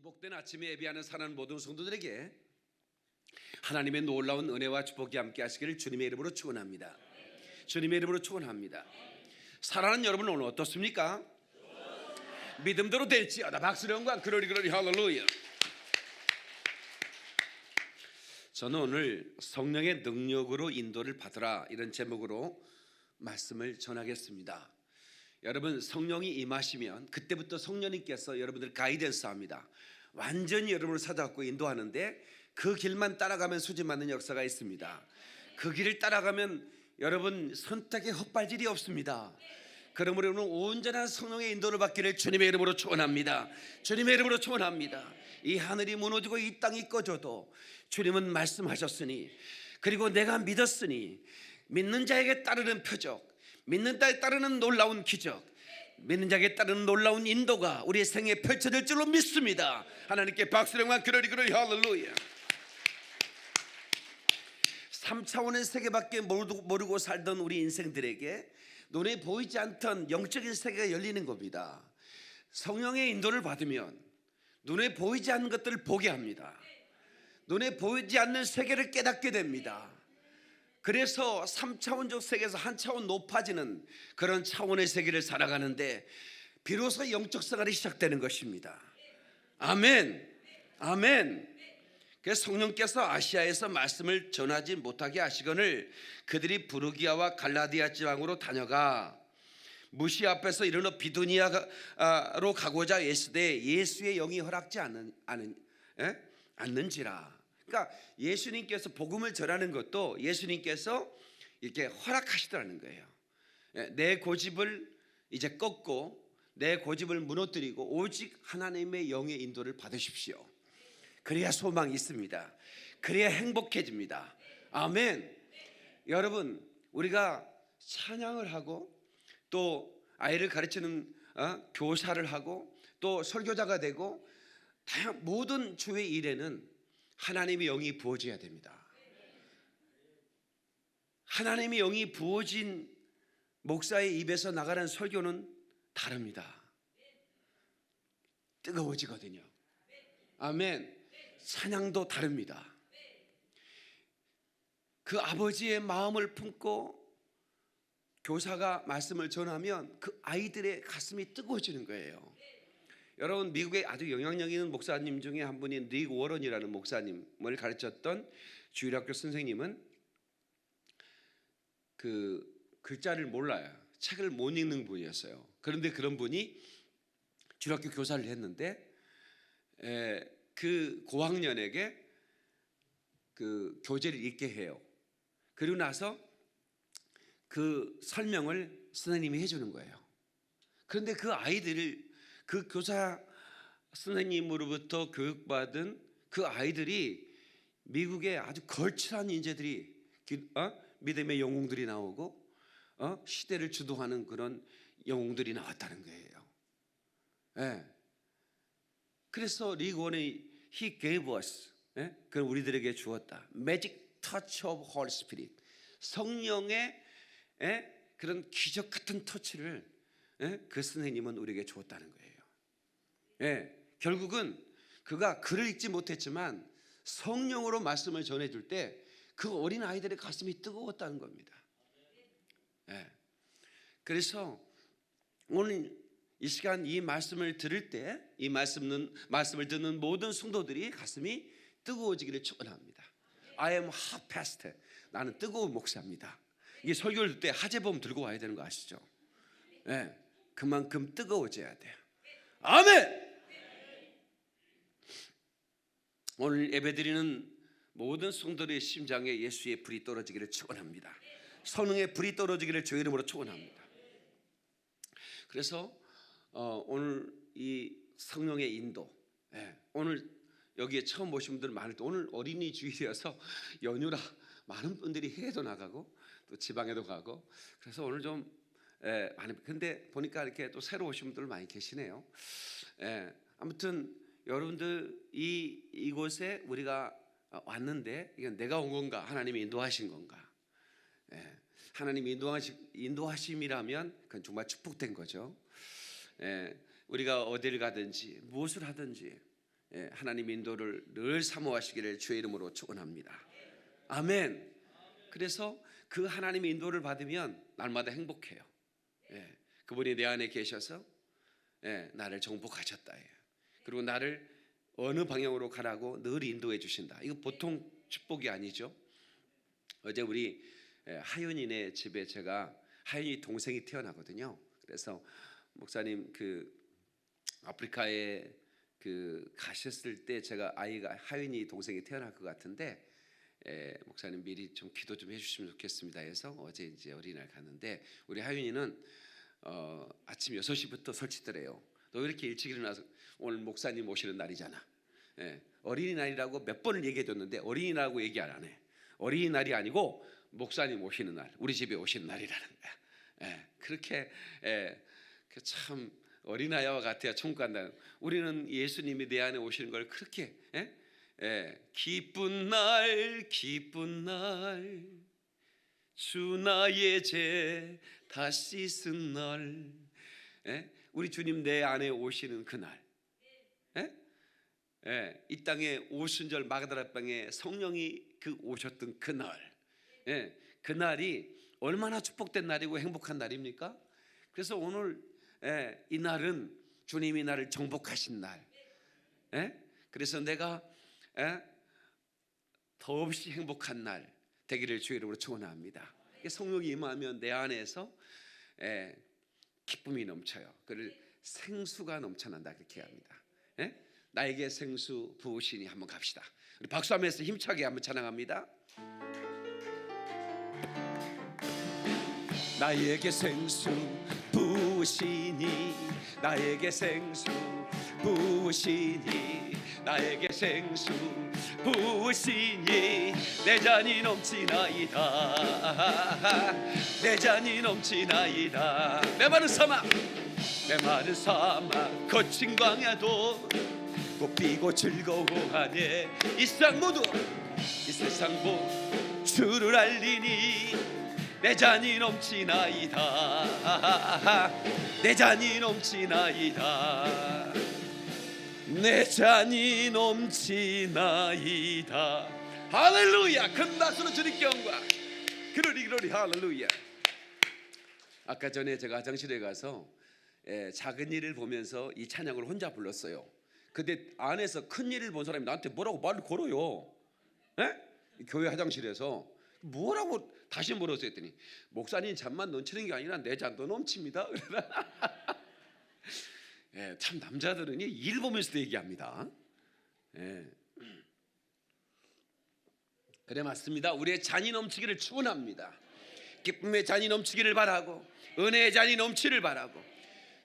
복된 아침에 예배하는 사랑하는 모든 성도들에게 하나님의 놀라운 은혜와 축복이 함께 하시기를 주님의 이름으로 축원합니다. 주님의 이름으로 축원합니다. 사랑하는 여러분, 오늘 어떻습니까? 믿음대로 될지어다. 박수로 영광. 그러리 할렐루야. 저는 오늘 성령의 능력으로 인도를 받으라, 이런 제목으로 말씀을 전하겠습니다. 여러분, 성령이 임하시면 그때부터 성령님께서 여러분들 가이던스 합니다. 완전히 여러분을 사로잡고 인도하는데 그 길만 따라가면 수집맞는 역사가 있습니다. 그 길을 따라가면 여러분 선택의 헛발질이 없습니다. 그러므로 오늘 온전한 성령의 인도를 받기를 주님의 이름으로 축원합니다. 주님의 이름으로 축원합니다. 이 하늘이 무너지고 이 땅이 꺼져도 주님은 말씀하셨으니, 그리고 내가 믿었으니, 믿는 자에게 따르는 표적, 믿는 자에 따르는 놀라운 기적, 믿는 자에게 따르는 놀라운 인도가 우리의 생애에 펼쳐질 줄로 믿습니다. 하나님께 박수를 영광. 그러리 할렐루야. 3차원의 세계밖에 모르고 살던 우리 인생들에게 눈에 보이지 않던 영적인 세계가 열리는 겁니다. 성령의 인도를 받으면 눈에 보이지 않는 것들을 보게 합니다. 눈에 보이지 않는 세계를 깨닫게 됩니다. 그래서 3차원적 세계에서 한 차원 높아지는 그런 차원의 세계를 살아가는데 비로소 영적 생활이 시작되는 것입니다. 아멘, 아멘. 그래서 성령께서 아시아에서 말씀을 전하지 못하게 하시거늘 그들이 부르기아와 갈라디아 지방으로 다녀가 무시 앞에서 이르러 비두니아로 가고자 애쓰되 예수의 영이 허락지 않는지라. 그러니까 예수님께서 복음을 전하는 것도 예수님께서 이렇게 허락하시더라는 거예요. 내 고집을 이제 꺾고 내 고집을 무너뜨리고 오직 하나님의 영의 인도를 받으십시오. 그래야 소망이 있습니다. 그래야 행복해집니다. 아멘. 여러분, 우리가 찬양을 하고 또 아이를 가르치는 교사를 하고 또 설교자가 되고 다양한 모든 주의 일에는 하나님의 영이 부어져야 됩니다. 하나님의 영이 부어진 목사의 입에서 나가는 설교는 다릅니다. 뜨거워지거든요. 아멘. 찬양도 다릅니다. 그 아버지의 마음을 품고 교사가 말씀을 전하면 그 아이들의 가슴이 뜨거워지는 거예요. 여러분, 미국의 아주 영향력 있는 목사님 중에 한 분인 릭 워런이라는 목사님을 가르쳤던 주일학교 선생님은 그 글자를 몰라요. 책을 못 읽는 분이었어요. 그런데 그런 분이 주일학교 교사를 했는데 그 고학년에게 그 교재를 읽게 해요. 그리고 나서 그 설명을 선생님이 해주는 거예요. 그런데 그 아이들을 그 교사 선생님으로부터 교육받은 그 아이들이 미국의 아주 걸출한 인재들이 믿음의 영웅들이 나오고 시대를 주도하는 그런 영웅들이 나왔다는 거예요. 네. 그래서 릭 원이 He gave us, 그걸 우리들에게 주었다. Magic touch of Holy Spirit. 성령의 그런 기적 같은 터치를 그 선생님은 우리에게 주었다는 거예요. 결국은 그가 글을 읽지 못했지만 성령으로 말씀을 전해줄 때 그 어린 아이들의 가슴이 뜨거웠다는 겁니다. 그래서 오늘 이 시간 이 말씀을 들을 때 이 말씀을 듣는 모든 성도들이 가슴이 뜨거워지기를 축원합니다. I am hot pastor. 나는 뜨거운 목사입니다. 이게 설교를 들 때 하재범 들고 와야 되는 거 아시죠? 그만큼 뜨거워져야 돼요. 아멘. 오늘 예배드리는 모든 성도들의 심장에 예수의 불이 떨어지기를 축원합니다. 성령의 불이 떨어지기를 주의 이름으로 축원합니다. 그래서 오늘 이 성령의 인도, 오늘 여기에 처음 오신 분들 많을 때 오늘 어린이 주일이어서 연휴라 많은 분들이 해외도 나가고 또 지방에도 가고 그래서 오늘 좀 많이, 근데 보니까 이렇게 또 새로 오신 분들 많이 계시네요. 아무튼 여러분들 이곳에 우리가 왔는데 이건 내가 온 건가 하나님이 인도하신 건가? 하나님이 인도하심이라면 그건 정말 축복된 거죠. 우리가 어디를 가든지 무엇을 하든지 하나님 인도를 늘 사모하시기를 주의 이름으로 축원합니다. 아멘. 그래서 그 하나님의 인도를 받으면 날마다 행복해요. 그분이 내 안에 계셔서 나를 정복하셨다. 그리고 나를 어느 방향으로 가라고 늘 인도해 주신다. 이거 보통 축복이 아니죠. 어제 우리 하윤이네 집에 제가 하윤이 동생이 태어나거든요. 그래서 목사님 그 아프리카에 그 가셨을 때 제가 아이가 하윤이 동생이 태어날 것 같은데 목사님 미리 좀 기도 좀 해주시면 좋겠습니다 해서 어제 이제 어린이날 갔는데 우리 하윤이는 아침 6시부터 설치더래요. 너 이렇게 일찍 일어나서 오늘 목사님 오시는 날이잖아. 어린이날이라고 몇 번을 얘기해줬는데 어린이날이라고 얘기 안 하네. 어린이날이 아니고 목사님 오시는 날, 우리 집에 오시는 날이라는 거야. 그렇게 참 어린아이와 같아야 천국 간다. 우리는 예수님이 내 안에 오시는 걸 그렇게 기쁜 날 기쁜 날 주 나의 죄 다 씻은 날 우리 주님 내 안에 오시는 그날 이 땅에 오순절 마가다라 땅에 성령이 그 오셨던 그날 그날이 얼마나 축복된 날이고 행복한 날입니까? 그래서 오늘 이 날은 주님이 나를 정복하신 날 그래서 내가 더없이 행복한 날 되기를 주의 이름으로 축원합니다. 성령이 임하면 내 안에서 기쁨이 넘쳐요. 그를 생수가 넘쳐난다 그렇게 합니다. 나에게 생수 부으시니 한번 갑시다. 우리 박수하면서 힘차게 한번 찬양합니다. 나에게 생수 부으시니 나에게 생수 부으시니 나에게 생수 부으시니 내 잔이 넘치나이다 내 잔이 넘치나이다 메마른 사막 거친 광야도 꽃피고 즐거워하네 이 세상 모두 주를 알리니 내 잔이 넘치나이다 내 잔이 넘치나이다 내 잔이 넘치나이다 할렐루야. 큰 박수로 주님께 영광. 그러리 할렐루야. 아까 전에 제가 화장실에 가서 작은 일을 보면서 이 찬양을 혼자 불렀어요. 근데 안에서 큰 일을 본 사람이 나한테 뭐라고 말을 걸어요. 교회 화장실에서 뭐라고 다시 물었어요 했더니 목사님 잔만 넘치는 게 아니라 내 잔도 넘칩니다. 참 남자들은 일 보면서도 얘기합니다. 그래 맞습니다. 우리의 잔이 넘치기를 축원합니다. 기쁨의 잔이 넘치기를 바라고 은혜의 잔이 넘치를 바라고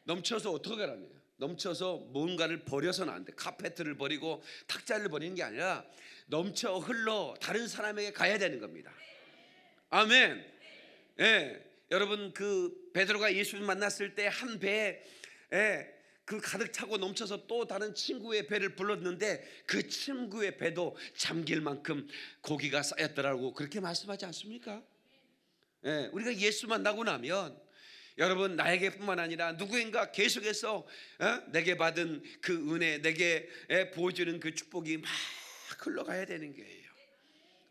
넘쳐서 어떻게 하라네요. 넘쳐서 뭔가를 버려서는 안 돼. 카페트를 버리고 탁자를 버리는 게 아니라 넘쳐 흘러 다른 사람에게 가야 되는 겁니다. 아멘. 여러분 그 베드로가 예수를 만났을 때 한 배에 그 가득 차고 넘쳐서 또 다른 친구의 배를 불렀는데 그 친구의 배도 잠길 만큼 고기가 쌓였더라고 그렇게 말씀하지 않습니까? 우리가 예수 만나고 나면 여러분 나에게뿐만 아니라 누구인가 계속해서 내게 받은 그 은혜 내게 보여주는 그 축복이 막 흘러가야 되는 거예요.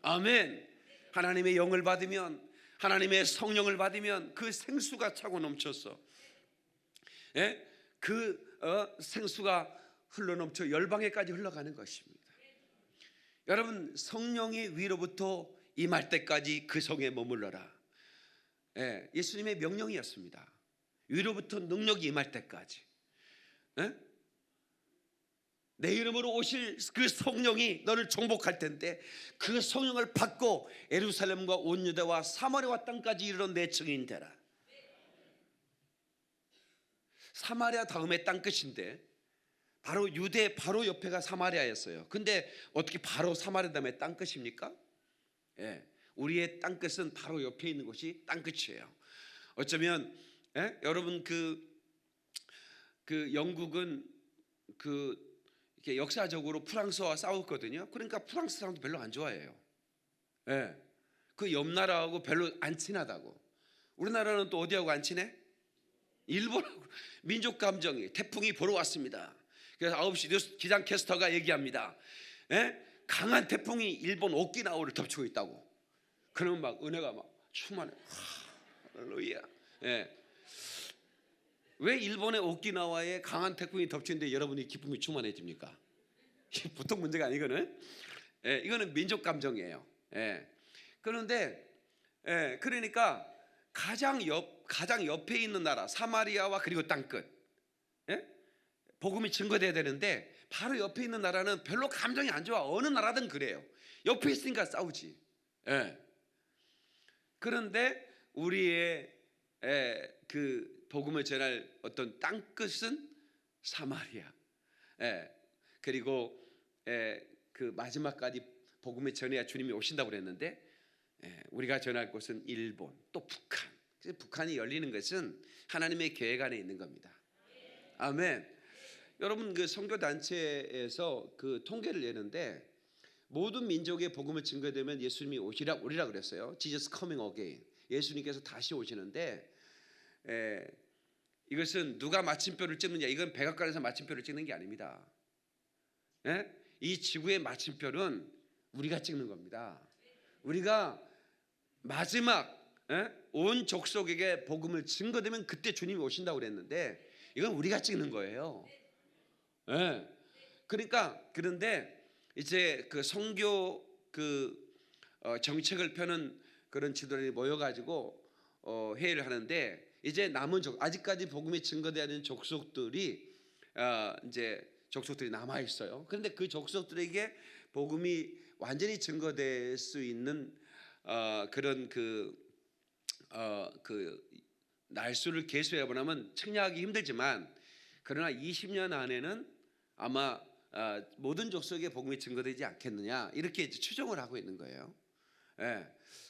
아멘. 하나님의 영을 받으면 하나님의 성령을 받으면 그 생수가 차고 넘쳐서 그 생수가 흘러넘쳐 열방에까지 흘러가는 것입니다. 여러분 성령이 위로부터 임할 때까지 그 성에 머물러라. 예수님의 명령이었습니다. 위로부터 능력이 임할 때까지 내 이름으로 오실 그 성령이 너를 정복할 텐데 그 성령을 받고 예루살렘과 온 유다와 사마리아 땅까지 이르러 내 증인 되라. 사마리아 다음에 땅끝인데 바로 유대 바로 옆에가 사마리아였어요. 근데 어떻게 바로 사마리아 다음에 땅끝입니까? 우리의 땅끝은 바로 옆에 있는 곳이 땅끝이에요. 어쩌면 여러분 그 영국은 이렇게 역사적으로 프랑스와 싸웠거든요. 그러니까 프랑스 사람도 별로 안 좋아해요. 그 옆 나라하고 별로 안 친하다고. 우리나라는 또 어디하고 안 친해? 일본하고. 민족 감정이 태풍이 보러 왔습니다. 그래서 9시 뉴스 기상캐스터가 얘기합니다. 강한 태풍이 일본 오키나와를 덮치고 있다고. 그러면 막 은혜가 막 충만해. 할렐루야. 왜 일본의 오키나와에 강한 태풍이 덮치는데 여러분이 기쁨이 충만해집니까? 보통 문제가 아니거든. 이거는 민족 감정이에요. 그런데 그러니까 가장 옆에 있는 나라 사마리아와 그리고 땅끝 복음이 증거돼야 되는데 바로 옆에 있는 나라는 별로 감정이 안 좋아. 어느 나라든 그래요. 옆에 있으니까 싸우지. 그런데 우리의 그 복음을 전할 어떤 땅끝은 사마리아. 그리고 그 마지막까지 복음을 전해야 주님이 오신다고 그랬는데 우리가 전할 곳은 일본, 또 북한. 북한이 열리는 것은 하나님의 계획 안에 있는 겁니다. 아멘. 여러분 그 선교 단체에서 그 통계를 내는데 모든 민족의 복음을 증거되면 예수님이 오리라 그랬어요. Jesus coming again. 예수님께서 다시 오시는데 이것은 누가 마침표를 찍느냐, 이건 백악관에서 마침표를 찍는 게 아닙니다. 이 지구의 마침표는 우리가 찍는 겁니다. 우리가 마지막 온 족속에게 복음을 증거되면 그때 주님이 오신다고 그랬는데 이건 우리가 찍는 거예요. 그러니까 그런데 이제 그 선교 정책을 펴는 그런 지도자들이 모여가지고 회의를 하는데 이제 남은 아직까지 복음이 증거되는 족속들이 이제 족속들이 남아 있어요. 그런데 그 족속들에게 복음이 완전히 증거될 수 있는 그런 그 날수를 계수해 보면 측량하기 힘들지만 그러나 20년 안에는 아마 모든 족속에 복음이 증거되지 않겠느냐 이렇게 이제 추정을 하고 있는 거예요.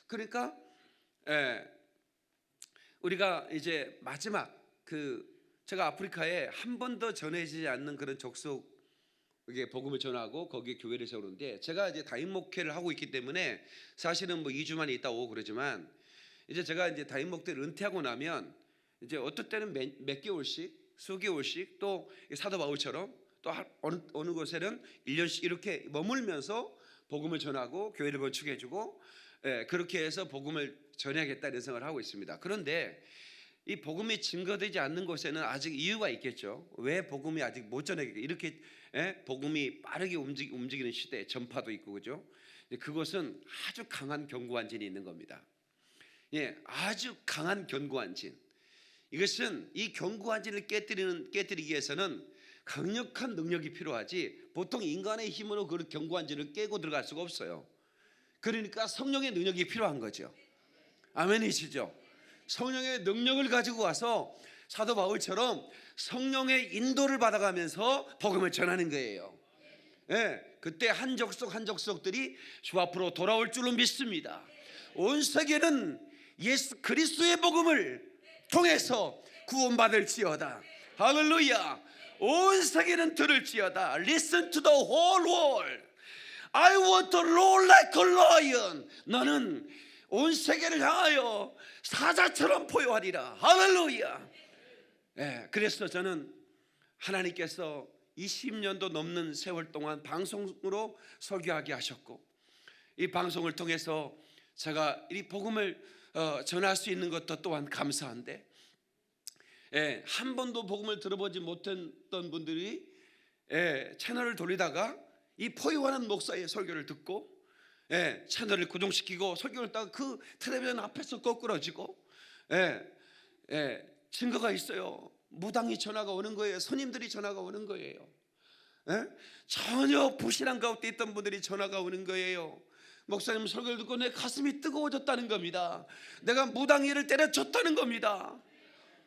그러니까 우리가 이제 마지막 제가 아프리카에 한 번도 전해지지 않는 그런 족속에게 복음을 전하고 거기에 교회를 세우는데 제가 이제 다임 목회를 하고 있기 때문에 사실은 뭐 2주 만에 있다 오고 그러지만 이제 제가 이제 다임 목회를 은퇴하고 나면 이제 어떨 때는 몇 개월씩 수개월씩 또 사도 바울처럼 또 어느 곳에는 1년씩 이렇게 머물면서 복음을 전하고 교회를 건축해주고 그렇게 해서 복음을 전해야겠다 이런 생각을 하고 있습니다. 그런데 이 복음이 증거되지 않는 곳에는 아직 이유가 있겠죠. 왜 복음이 아직 못 전해지게 이렇게 복음이 빠르게 움직이는 시대에 전파도 있고 그죠? 그것은 아주 강한 견고한 진이 있는 겁니다. 아주 강한 견고한 진. 이것은 이 견고한 진을 깨뜨리기 위해서는 강력한 능력이 필요하지 보통 인간의 힘으로 그 견고한 진을 깨고 들어갈 수가 없어요. 그러니까 성령의 능력이 필요한 거죠. 아멘이시죠? 성령의 능력을 가지고 와서 사도 바울처럼 성령의 인도를 받아가면서 복음을 전하는 거예요. 그때 한 족속 한 족속들이 주 앞으로 돌아올 줄로 믿습니다. 온 세계는 예수 그리스도의 복음을 통해서 구원받을지어다. 할렐루야. 온 세계는 들을지어다. Listen to the whole world. I want to roar like a lion. 너는 온 세계를 향하여 사자처럼 포효하리라. 할렐루야. 그래서 저는 하나님께서 20년도 넘는 세월 동안 방송으로 설교하게 하셨고 이 방송을 통해서 제가 이 복음을 전할 수 있는 것도 또한 감사한데 한 번도 복음을 들어보지 못했던 분들이 채널을 돌리다가 이 포효하는 목사의 설교를 듣고 채널을 고정시키고 설교를 따가 그 텔레비전 앞에서 거꾸러지고 증거가 있어요. 무당이 전화가 오는 거예요. 스님들이 전화가 오는 거예요. 전혀 부실한 가운데 있던 분들이 전화가 오는 거예요. 목사님 설교를 듣고 내 가슴이 뜨거워졌다는 겁니다. 내가 무당이를 때려쳤다는 겁니다.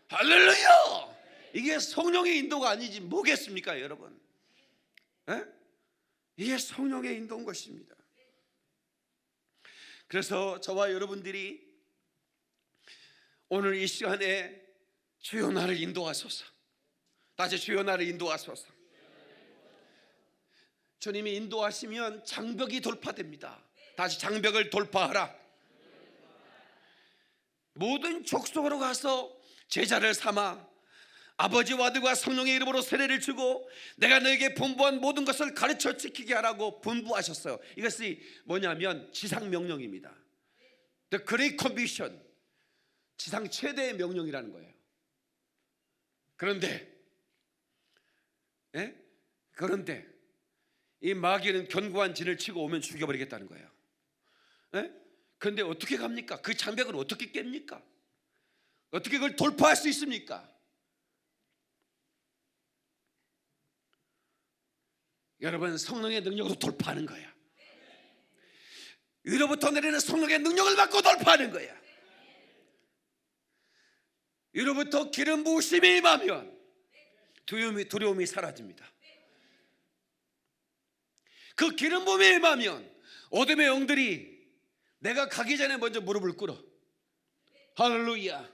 할렐루야. 이게 성령의 인도가 아니지 뭐겠습니까 여러분? 이게 성령의 인도인 것입니다. 그래서 저와 여러분들이 오늘 이 시간에 주여 나를 인도하소서. 다시 주여 나를 인도하소서. 주님이 인도하시면 장벽이 돌파됩니다. 다시 장벽을 돌파하라. 모든 족속으로 가서 제자를 삼아 아버지와 아들과 성령의 이름으로 세례를 주고 내가 너에게 분부한 모든 것을 가르쳐 지키게 하라고 분부하셨어요. 이것이 뭐냐면 지상 명령입니다. The Great Commission, 지상 최대의 명령이라는 거예요. 그런데 이 마귀는 견고한 진을 치고 오면 죽여버리겠다는 거예요. 그런데 어떻게 갑니까? 그 장벽을 어떻게 깹니까? 어떻게 그걸 돌파할 수 있습니까? 여러분, 성령의 능력으로 돌파하는 거야. 위로부터 내리는 성령의 능력을 받고 돌파하는 거야. 위로부터 기름 부으심이 임하면 두려움이 사라집니다. 그 기름 부음이 임하면 어둠의 영들이 내가 가기 전에 먼저 무릎을 꿇어. 할렐루야.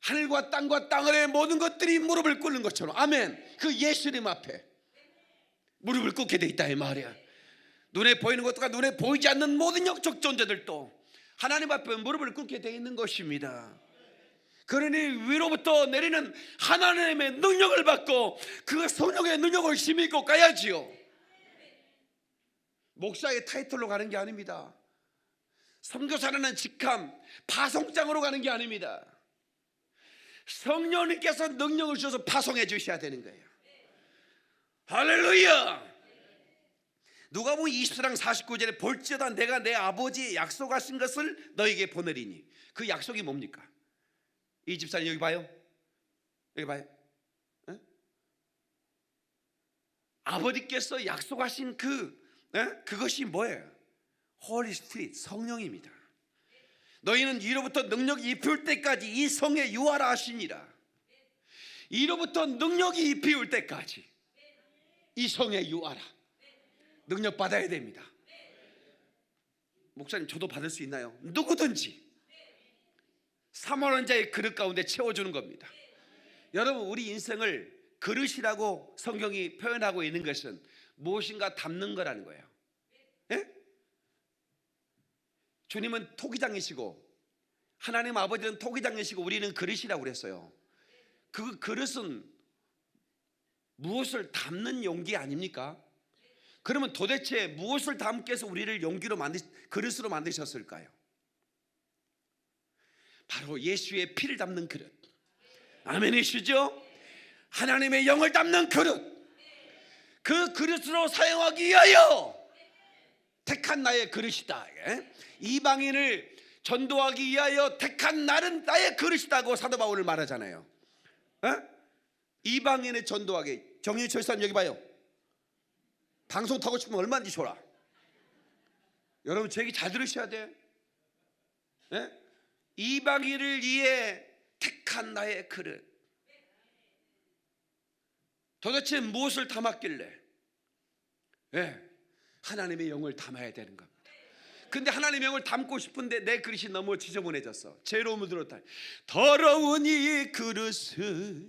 하늘과 땅과 땅 아래의 모든 것들이 무릎을 꿇는 것처럼, 아멘. 그 예수님 앞에 무릎을 꿇게 돼 있다 이 말이야. 눈에 보이는 것과 눈에 보이지 않는 모든 영적 존재들도 하나님 앞에 무릎을 꿇게 돼 있는 것입니다. 그러니 위로부터 내리는 하나님의 능력을 받고 그 성령의 능력을 힘 있고 가야지요. 목사의 타이틀로 가는 게 아닙니다. 선교사라는 직함, 파송장으로 가는 게 아닙니다. 성령님께서 능력을 주셔서 파송해 주셔야 되는 거예요. 할렐루야. 누가복음 24장 49절에 볼지어다 내가 내 아버지의 약속하신 것을 너에게 보내리니, 그 약속이 뭡니까? 이 집사님 여기 봐요. 여기 봐요. 아버지께서 약속하신 그것이 뭐예요? Holy Spirit, 성령입니다. 너희는 이로부터 능력이 입힐 때까지 이 성에 유하라 하시니라. 이로부터 능력이 입힐 때까지 이 성에 유하라. 능력 받아야 됩니다. 목사님, 저도 받을 수 있나요? 누구든지 사모하는 자의 그릇 가운데 채워주는 겁니다. 여러분, 우리 인생을 그릇이라고 성경이 표현하고 있는 것은 무엇인가 담는 거라는 거예요. 예? 주님은 토기장이시고 하나님 아버지는 토기장이시고 우리는 그릇이라고 그랬어요. 그 그릇은 무엇을 담는 용기 아닙니까? 그러면 도대체 무엇을 담기 위해서 우리를 그릇으로 만드셨을까요? 바로 예수의 피를 담는 그릇. 아멘이시죠? 하나님의 영을 담는 그릇. 그 그릇으로 사용하기 위하여 택한 나의 그릇이다. 이방인을 전도하기 위하여 택한 나는 나의 그릇이다고 사도 바울을 말하잖아요. 이방인을 전도하게. 정윤희 철사님 여기 봐요. 방송 타고 싶으면 얼마든지 줘라. 여러분, 제 얘기 잘 들으셔야 돼. 이방인을 위해 택한 나의 그릇. 도대체 무엇을 담았길래? 하나님의 영을 담아야 되는 겁니다. 근데 하나님의 영을 담고 싶은데 내 그릇이 너무 지저분해졌어. 죄로 물들었다. 더러운 이 그릇을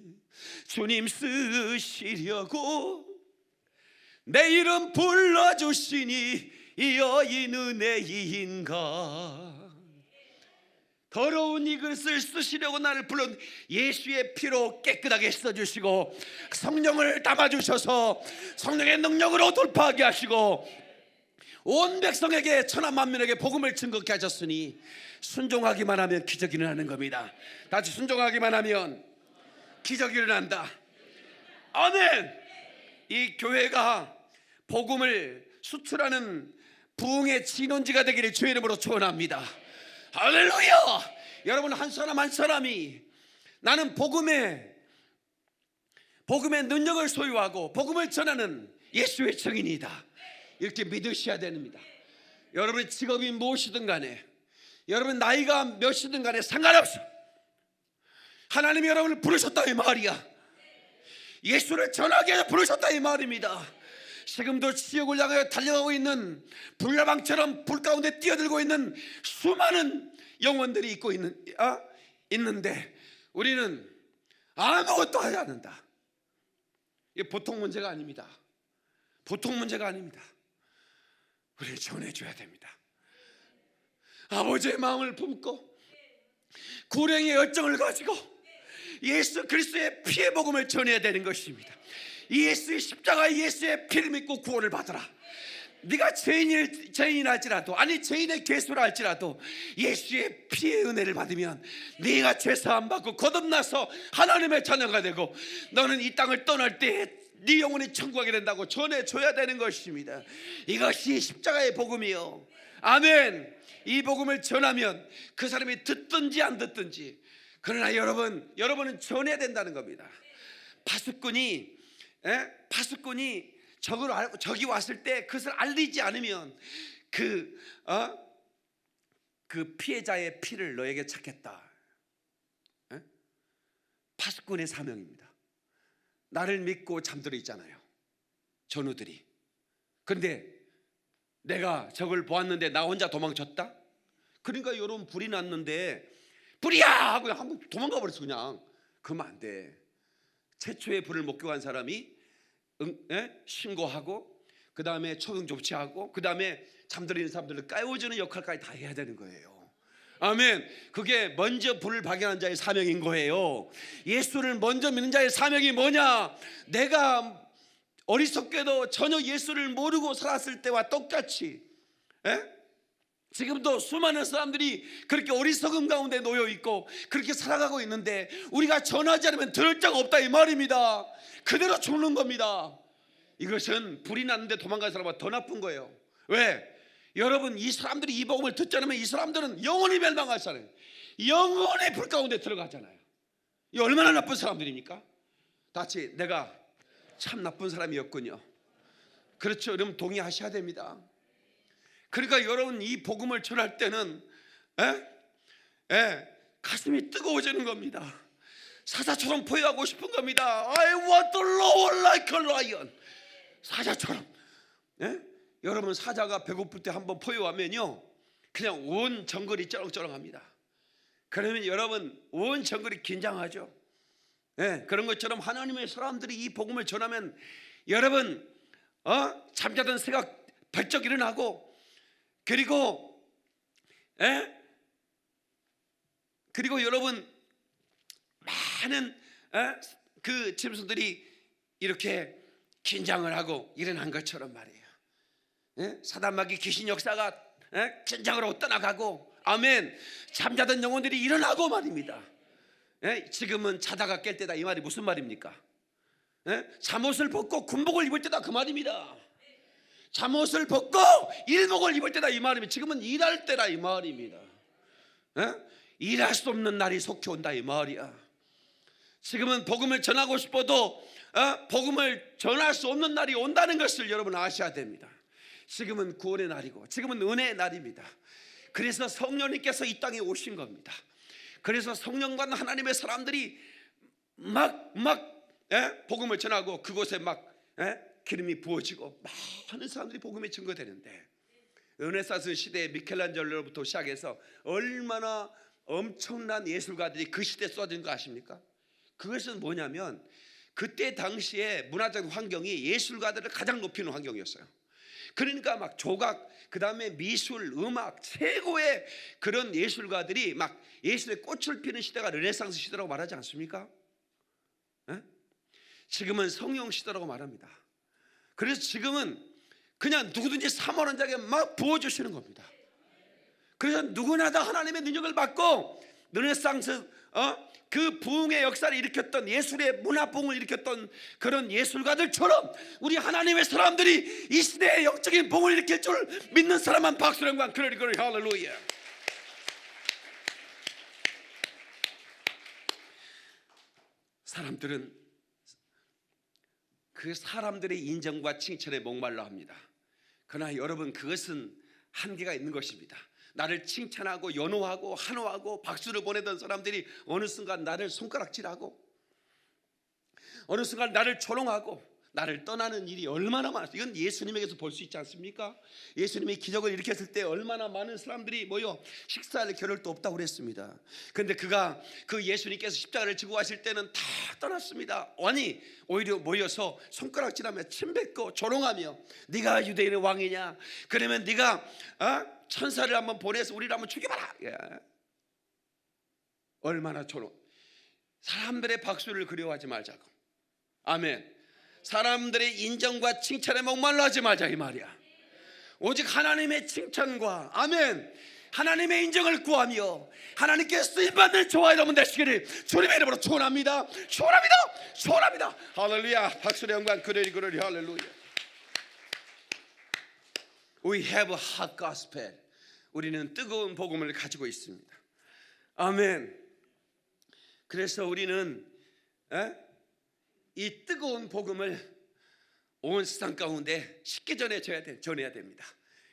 주님 쓰시려고 내 이름 불러주시니 이 여인 은혜인가. 더러운 이 그릇을 쓰시려고 나를 불러 예수의 피로 깨끗하게 써주시고 성령을 담아주셔서 성령의 능력으로 돌파하게 하시고 온 백성에게 천하 만민에게 복음을 증거케 하셨으니 순종하기만 하면 기적이 일어나는 겁니다. 다시 순종하기만 하면 기적이 일어난다. 아멘. 이 교회가 복음을 수출하는 부흥의 진원지가 되기를 주의 이름으로 축원합니다. 할렐루야. 여러분, 한 사람 한 사람이 나는 복음의 능력을 소유하고 복음을 전하는 예수의 증인이다, 이렇게 믿으셔야 됩니다. 여러분의 직업이 무엇이든 간에, 여러분 나이가 몇이든 간에 상관없어. 하나님이 여러분을 부르셨다 이 말이야. 예수를 전하게 해서 부르셨다 이 말입니다. 지금도 지옥을 향하여 달려가고 있는 불나방처럼 불 가운데 뛰어들고 있는 수많은 영혼들이 있는데 우리는 아무것도 하지 않는다. 이게 보통 문제가 아닙니다. 보통 문제가 아닙니다. 우리를 전해줘야 됩니다. 아버지의 마음을 품고 구령의 열정을 가지고 예수 그리스도의 피의 복음을 전해야 되는 것입니다. 예수의 십자가, 예수의 피를 믿고 구원을 받으라. 네가 죄인할지라도, 아니 죄인의 개수를 할지라도 예수의 피의 은혜를 받으면 네가 죄사함 받고 거듭나서 하나님의 자녀가 되고, 너는 이 땅을 떠날 때 네 영혼이 천국하게 된다고 전해줘야 되는 것입니다. 이것이 십자가의 복음이요. 아멘. 이 복음을 전하면 그 사람이 듣든지 안 듣든지, 그러나 여러분은 전해야 된다는 겁니다. 파수꾼이 적이 왔을 때 그것을 알리지 않으면 그 피해자의 피를 너에게 찾겠다. 파수꾼의 사명입니다. 나를 믿고 잠들어 있잖아요, 전우들이. 그런데 내가 적을 보았는데 나 혼자 도망쳤다? 그러니까 여러분, 불이 났는데 불이야 하고 한번 도망가 버렸어. 그냥 그러면 안 돼. 최초의 불을 목격한 사람이 신고하고, 그 다음에 초경 조치하고, 그 다음에 잠들어 있는 사람들을 깨워주는 역할까지 다 해야 되는 거예요. 아멘. 그게 먼저 불을 발견한 자의 사명인 거예요. 예수를 먼저 믿는 자의 사명이 뭐냐? 내가 어리석게도 전혀 예수를 모르고 살았을 때와 똑같이 지금도 수많은 사람들이 그렇게 어리석음 가운데 놓여 있고 그렇게 살아가고 있는데, 우리가 전하지 않으면 들을 자가 없다 이 말입니다. 그대로 죽는 겁니다. 이것은 불이 났는데 도망간 사람보다 더 나쁜 거예요. 왜? 여러분, 이 사람들이 이 복음을 듣지 않으면 이 사람들은 영원히 멸망할 사람이에요. 영원의 불 가운데 들어가잖아요. 이 얼마나 나쁜 사람들입니까? 다시 내가 참 나쁜 사람이었군요. 그렇죠? 여러분 동의하셔야 됩니다. 그러니까 여러분, 이 복음을 전할 때는 가슴이 뜨거워지는 겁니다. 사자처럼 포효하고 싶은 겁니다. I want to roar like a lion. 사자처럼. 여러분, 사자가 배고플 때 한번 포효하면요, 그냥 온 정글이 쩌렁쩌렁합니다. 그러면 여러분, 온 정글이 긴장하죠. 그런 것처럼 하나님의 사람들이 이 복음을 전하면 여러분, 잠자던 새가 벌쩍 일어나고, 그리고 여러분, 많은 그 짐승들이 이렇게 긴장을 하고 일어난 것처럼 말이에요. 사단마귀 귀신 역사가 긴장을 하고 떠나가고, 아멘. 잠자던 영혼들이 일어나고 말입니다. 지금은 자다가 깰 때다 이 말이 무슨 말입니까? 잠옷을 벗고 군복을 입을 때다 그 말입니다. 잠옷을 벗고 일복을 입을 때다 이 말입니다. 지금은 일할 때다 이 말입니다. 일할 수 없는 날이 속히 온다 이 말이야. 지금은 복음을 전하고 싶어도 복음을 전할 수 없는 날이 온다는 것을 여러분 아셔야 됩니다. 지금은 구원의 날이고 지금은 은혜의 날입니다. 그래서 성령님께서 이 땅에 오신 겁니다. 그래서 성령과 하나님의 사람들이 막 복음을 전하고 그곳에 막 기름이 부어지고 많은 사람들이 복음에 증거되는데, 르네상스 시대의 미켈란젤로부터 시작해서 얼마나 엄청난 예술가들이 그 시대에 쏟아진 거 아십니까? 그것은 뭐냐면 그때 당시에 문화적 환경이 예술가들을 가장 높이는 환경이었어요. 그러니까 막 조각, 그 다음에 미술, 음악, 최고의 그런 예술가들이 막 예술의 꽃을 피는 시대가 르네상스 시대라고 말하지 않습니까? 지금은 성령 시대라고 말합니다. 그래서 지금은 그냥 누구든지 사모하는 자에게 막 부어주시는 겁니다. 그래서 누구나 다 하나님의 능력을 받고 르네상스 그 부흥의 역사를 일으켰던, 예술의 문화부흥을 일으켰던 그런 예술가들처럼 우리 하나님의 사람들이 이 시대의 영적인 부흥을 일으킬 줄 믿는 사람만 박수로 영광 그러리 할렐루야. 사람들은 그 사람들의 인정과 칭찬에 목말라 합니다. 그러나 여러분, 그것은 한계가 있는 것입니다. 나를 칭찬하고 연호하고 환호하고 박수를 보내던 사람들이 어느 순간 나를 손가락질하고 어느 순간 나를 조롱하고 나를 떠나는 일이 얼마나 많았어요. 이건 예수님에게서 볼 수 있지 않습니까? 예수님이 기적을 일으켰을 때 얼마나 많은 사람들이 모여 식사할 겨를도 없다고 그랬습니다. 그런데 그 예수님께서 십자가를 지고 가실 때는 다 떠났습니다. 아니 오히려 모여서 손가락질하며 침뱉고 조롱하며, 네가 유대인의 왕이냐? 그러면 네가 천사를 한번 보내서 우리를 한번 죽여봐라. 얼마나 조롱. 사람들의 박수를 그리워하지 말자고. 아멘. 사람들의 인정과 칭찬에 목말라 하지 말자 이 말이야. 오직 하나님의 칭찬과 아멘 하나님의 인정을 구하며 하나님께 쓰임받는 저와 여러분 되시기를 주님의 이름으로 축원합니다. 축원합니다. 축원합니다. 할렐루야. 박수의 영광 그러리 할렐루야. We have a hot gospel. 우리는 뜨거운 복음을 가지고 있습니다. 아멘. 그래서 우리는 이 뜨거운 복음을 온 세상 가운데 식기 전에 전해야 됩니다.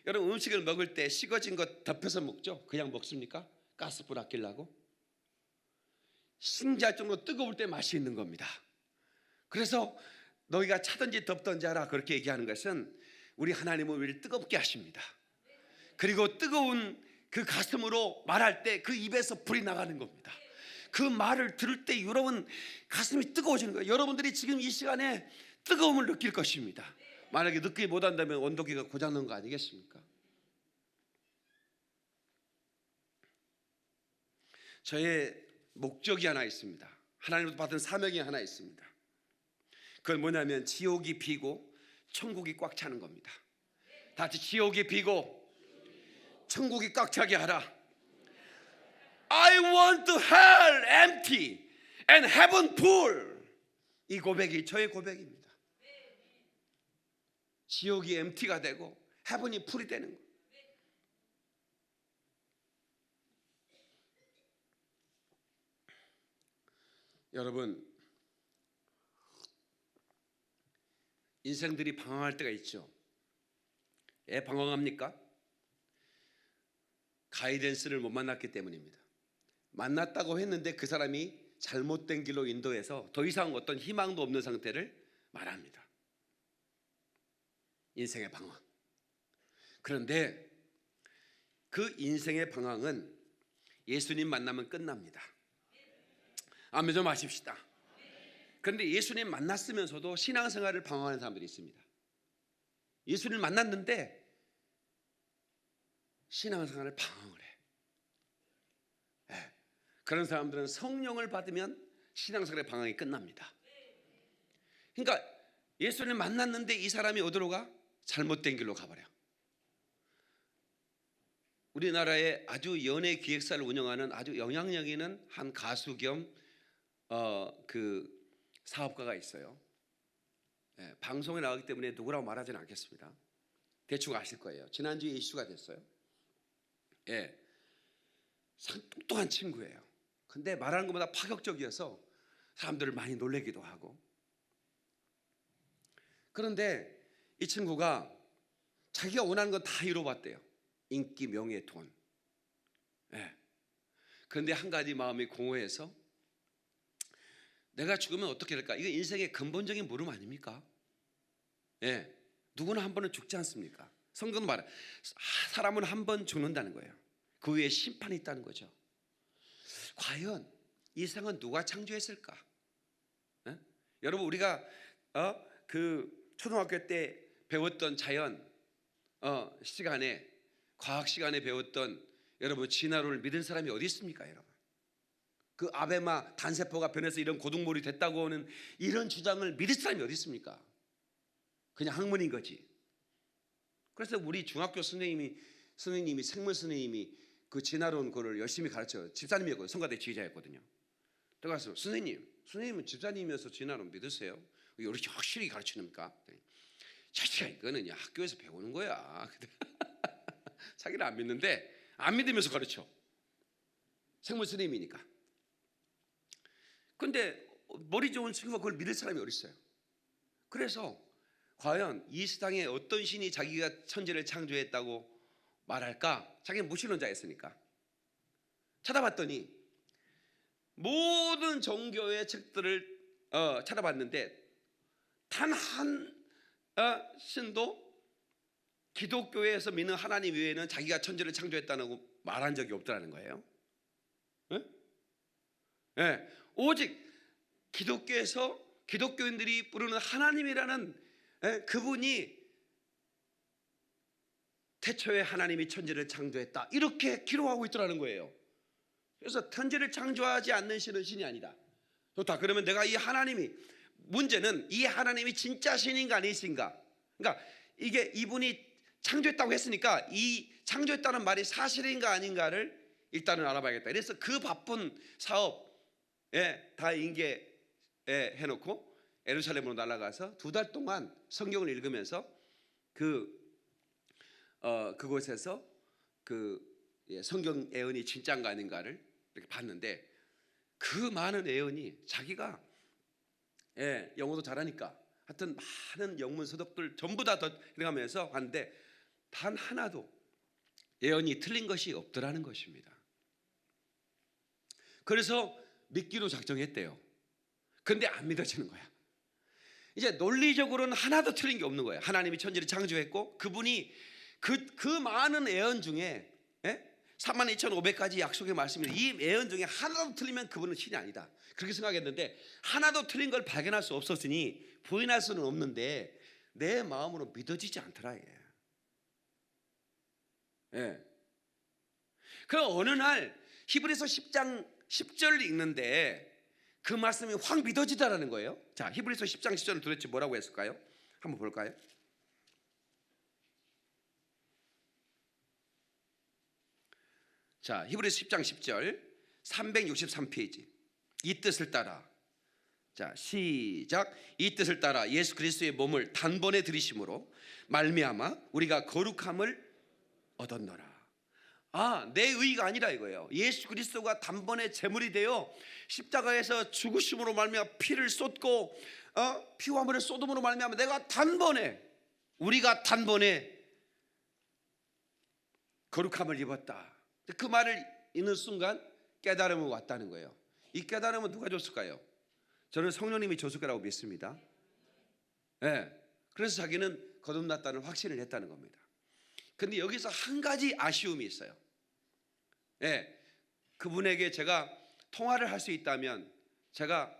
여러분 음식을 먹을 때 식어진 것 덮여서 먹죠? 그냥 먹습니까? 가스불 아끼려고? 신기할 정도로 뜨거울 때 맛이 있는 겁니다. 그래서 너희가 차든지 덮든지 하라 그렇게 얘기하는 것은 우리 하나님은 우리를 뜨겁게 하십니다. 그리고 뜨거운 그 가슴으로 말할 때 그 입에서 불이 나가는 겁니다. 그 말을 들을 때 여러분 가슴이 뜨거워지는 거예요. 여러분들이 지금 이 시간에 뜨거움을 느낄 것입니다. 만약에 느끼지 못한다면 온도계가 고장난 거 아니겠습니까? 저의 목적이 하나 있습니다. 하나님으로부터 받은 사명이 하나 있습니다. 그건 뭐냐면 지옥이 비고 천국이 꽉 차는 겁니다. 다 같이 지옥이 비고 천국이 꽉 차게 하라. I want the hell empty and heaven full. 이 고백이 저의 고백입니다. 지옥이 empty가 되고 heaven이 full이 되는 거예요. 여러분 인생들이 방황할 때가 있죠. 왜 방황합니까? 가이던스를 못 만났기 때문입니다. 만났다고 했는데 그 사람이 잘못된 길로 인도해서 더 이상 어떤 희망도 없는 상태를 말합니다. 인생의 방황. 그런데 그 인생의 방황은 예수님 만나면 끝납니다. 아멘 좀 하십시다. 그런데 예수님 만났으면서도 신앙생활을 방황하는 사람들이 있습니다. 예수님을 만났는데 신앙생활을 방황을 해. 그런 사람들은 성령을 받으면 신앙생활의 방황이 끝납니다. 그러니까 예수님을 만났는데 이 사람이 어디로 가? 잘못된 길로 가버려. 우리나라에 아주 연예 기획사를 운영하는 아주 영향력 있는 한 가수 겸 그 사업가가 있어요. 방송에 나가기 때문에 누구라고 말하지는 않겠습니다. 대충 아실 거예요. 지난주에 이슈가 됐어요. 상 똑똑한 친구예요. 근데 말하는 것보다 파격적이어서 사람들을 많이 놀래기도 하고. 그런데 이 친구가 자기가 원하는 건 다 이뤄봤대요. 인기, 명예, 돈. 그런데 한 가지 마음이 공허해서 내가 죽으면 어떻게 될까? 이거 인생의 근본적인 물음 아닙니까? 누구나 한 번은 죽지 않습니까? 성경은 말해 사람은 한 번 죽는다는 거예요. 그 위에 심판이 있다는 거죠. 과연 이 세상은 누가 창조했을까? 여러분 우리가 그 초등학교 때 배웠던 자연 시간에 과학 시간에 배웠던 여러분 진화론을 믿은 사람이 어디 있습니까, 여러분? 그 아베마 단세포가 변해서 이런 고둥물이 됐다고 하는 이런 주장을 믿을 사람이 어디 있습니까? 그냥 학문인 거지. 그래서 우리 중학교 선생님이 생물 선생님이 그 진화론 그걸 열심히 가르쳐요. 집사님이었거든요. 성가대 지휘자였거든요. 들어가서 선생님은 집사님이어서 진화론 믿으세요? 이렇게 확실히 가르치니까 자식아 이거는 학교에서 배우는 거야. 자기는 안 믿는데 안 믿으면서 가르쳐. 생물 선생님이니까. 근데 머리 좋은 친구가 그걸 믿을 사람이 어디 있어요? 그래서 과연 이 세상에 어떤 신이 자기가 천지를 창조했다고 말할까? 자기는 무신론자였으니까 찾아봤더니 모든 종교의 책들을 찾아봤는데 단 한 신도 기독교에서 믿는 하나님 외에는 자기가 천지를 창조했다고 말한 적이 없다는 거예요. 오직 기독교에서 기독교인들이 부르는 하나님이라는 그분이 태초에 하나님이 천지를 창조했다 이렇게 기록하고 있더라는 거예요. 그래서 천지를 창조하지 않는 신은 신이 아니다. 좋다. 그러면 내가 이 하나님이, 문제는 이 하나님이 진짜 신인가 아니신가. 그러니까 이게 이분이 창조했다고 했으니까 이 창조했다는 말이 사실인가 아닌가를 일단은 알아봐야겠다. 그래서 그 바쁜 사업에 다 인계해놓고 예루살렘으로 날아가서 2달 동안 성경을 읽으면서 그곳에서 성경 예언이 진짜인가 아닌가를 이렇게 봤는데, 그 많은 예언이 자기가 영어도 잘하니까 하여튼 많은 영문 서적들 전부 다 읽어가면서 봤는데 단 하나도 예언이 틀린 것이 없더라는 것입니다. 그래서 믿기로 작정했대요. 근데 안 믿어지는 거야. 이제 논리적으로는 하나도 틀린 게 없는 거예요. 하나님이 천지를 창조했고 그분이 그 많은 예언 중에 32,500가지 약속의 말씀이, 이 예언 중에 하나도 틀리면 그분은 신이 아니다, 그렇게 생각했는데 하나도 틀린 걸 발견할 수 없었으니 부인할 수는 없는데 내 마음으로 믿어지지 않더라. 그럼 어느 날 히브리서 10장 10절을 읽는데 그 말씀이 확 믿어지다라는 거예요. 자, 히브리서 10장 10절은 도대체 뭐라고 했을까요? 한번 볼까요? 자, 히브리서 10장 10절 363페이지. 이 뜻을 따라, 자 시작. 이 뜻을 따라 예수 그리스도의 몸을 단번에 들이심으로 말미암아 우리가 거룩함을 얻었노라. 내 의가 아니라 이거예요. 예수 그리스도가 단번에 제물이 되어 십자가에서 죽으심으로 말미암아 피를 쏟고 피와 물을 쏟음으로 말미암아 우리가 단번에 거룩함을 입었다. 그 말을 읽는 순간 깨달음이 왔다는 거예요. 이 깨달음은 누가 줬을까요? 저는 성령님이 줬을 거라고 믿습니다. 그래서 자기는 거듭났다는 확신을 했다는 겁니다. 근데 여기서 한 가지 아쉬움이 있어요. 그분에게 제가 통화를 할 수 있다면 제가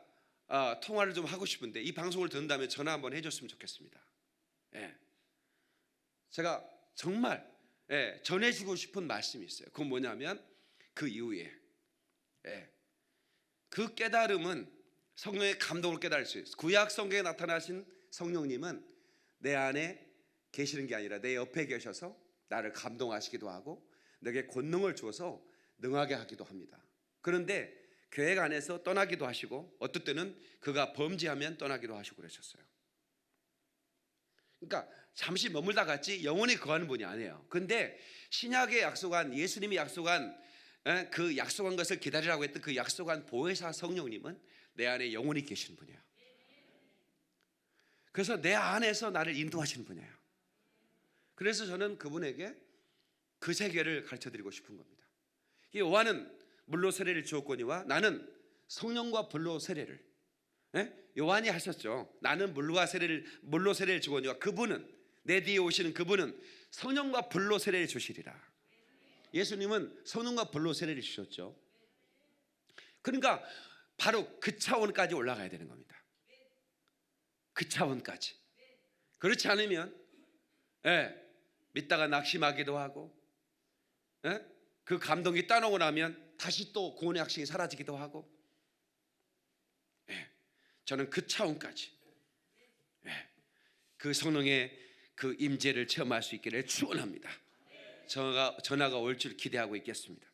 통화를 좀 하고 싶은데, 이 방송을 듣는다면 전화 한번 해줬으면 좋겠습니다. 제가 정말 전해주고 싶은 말씀이 있어요. 그건 뭐냐면 그 이후에 그 깨달음은 성령의 감동을 깨달을 수 있어요. 구약 성경에 나타나신 성령님은 내 안에 계시는 게 아니라 내 옆에 계셔서 나를 감동하시기도 하고 내게 권능을 주어서 능하게 하기도 합니다. 그런데 계획 안에서 떠나기도 하시고 어떨 때는 그가 범죄하면 떠나기도 하시고 그러셨어요. 그러니까 잠시 머물다 갔지 영원히 거하는 분이 아니에요. 근데 신약에 약속한, 예수님이 약속한 그 약속한 것을 기다리라고 했던 그 약속한 보혜사 성령님은 내 안에 영원히 계시는 분이에요. 그래서 내 안에서 나를 인도하시는 분이에요. 그래서 저는 그분에게 그 세계를 가르쳐드리고 싶은 겁니다. 요한은 물로 세례를 주었거니와 나는 성령과 불로 세례를, 요한이 하셨죠. 나는 물로 세례를 주거니와 그분은, 내 뒤에 오시는 그분은 성령과 불로 세례를 주시리라. 예수님은 성령과 불로 세례를 주셨죠. 그러니까 바로 그 차원까지 올라가야 되는 겁니다. 그 차원까지. 그렇지 않으면 믿다가 낙심하기도 하고 그 감동이 따놓고 나면 다시 또 구원의 확신이 사라지기도 하고, 저는 그 차원까지 그 성령의 그 임재를 체험할 수 있기를 축원합니다. 전화가 올 줄 기대하고 있겠습니다.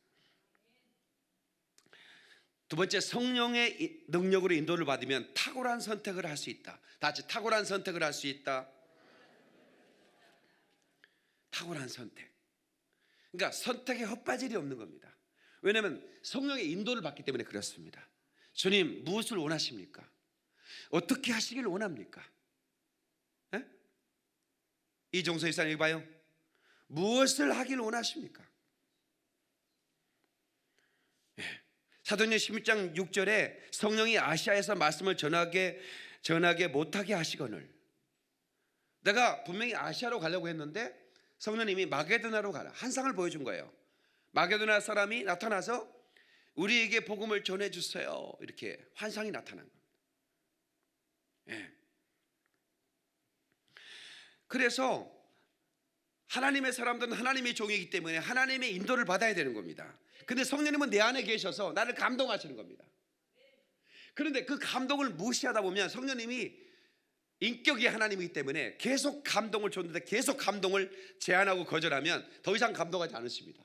두 번째, 성령의 능력으로 인도를 받으면 탁월한 선택을 할 수 있다. 다 같이 탁월한 선택을 할 수 있다. 탁월한 선택. 그러니까 선택에 헛바질이 없는 겁니다. 왜냐하면 성령의 인도를 받기 때문에 그렇습니다. 주님, 무엇을 원하십니까? 어떻게 하시길 원합니까? 이종서 이사님 봐요. 무엇을 하길 원하십니까? 사도행전 16장 6절에 성령이 아시아에서 말씀을 전하게 못하게 하시거늘. 내가 분명히 아시아로 가려고 했는데 성령님이 마게도나로 가라, 환상을 보여준 거예요. 마게도나 사람이 나타나서 우리에게 복음을 전해주세요, 이렇게 환상이 나타난 겁니다. 그래서 하나님의 사람들은 하나님의 종이기 때문에 하나님의 인도를 받아야 되는 겁니다. 근데 성령님은 내 안에 계셔서 나를 감동하시는 겁니다. 그런데 그 감동을 무시하다 보면 성령님이 인격이 하나님이기 때문에 계속 감동을 줬는데 계속 감동을 제한하고 거절하면 더 이상 감동하지 않으십니다.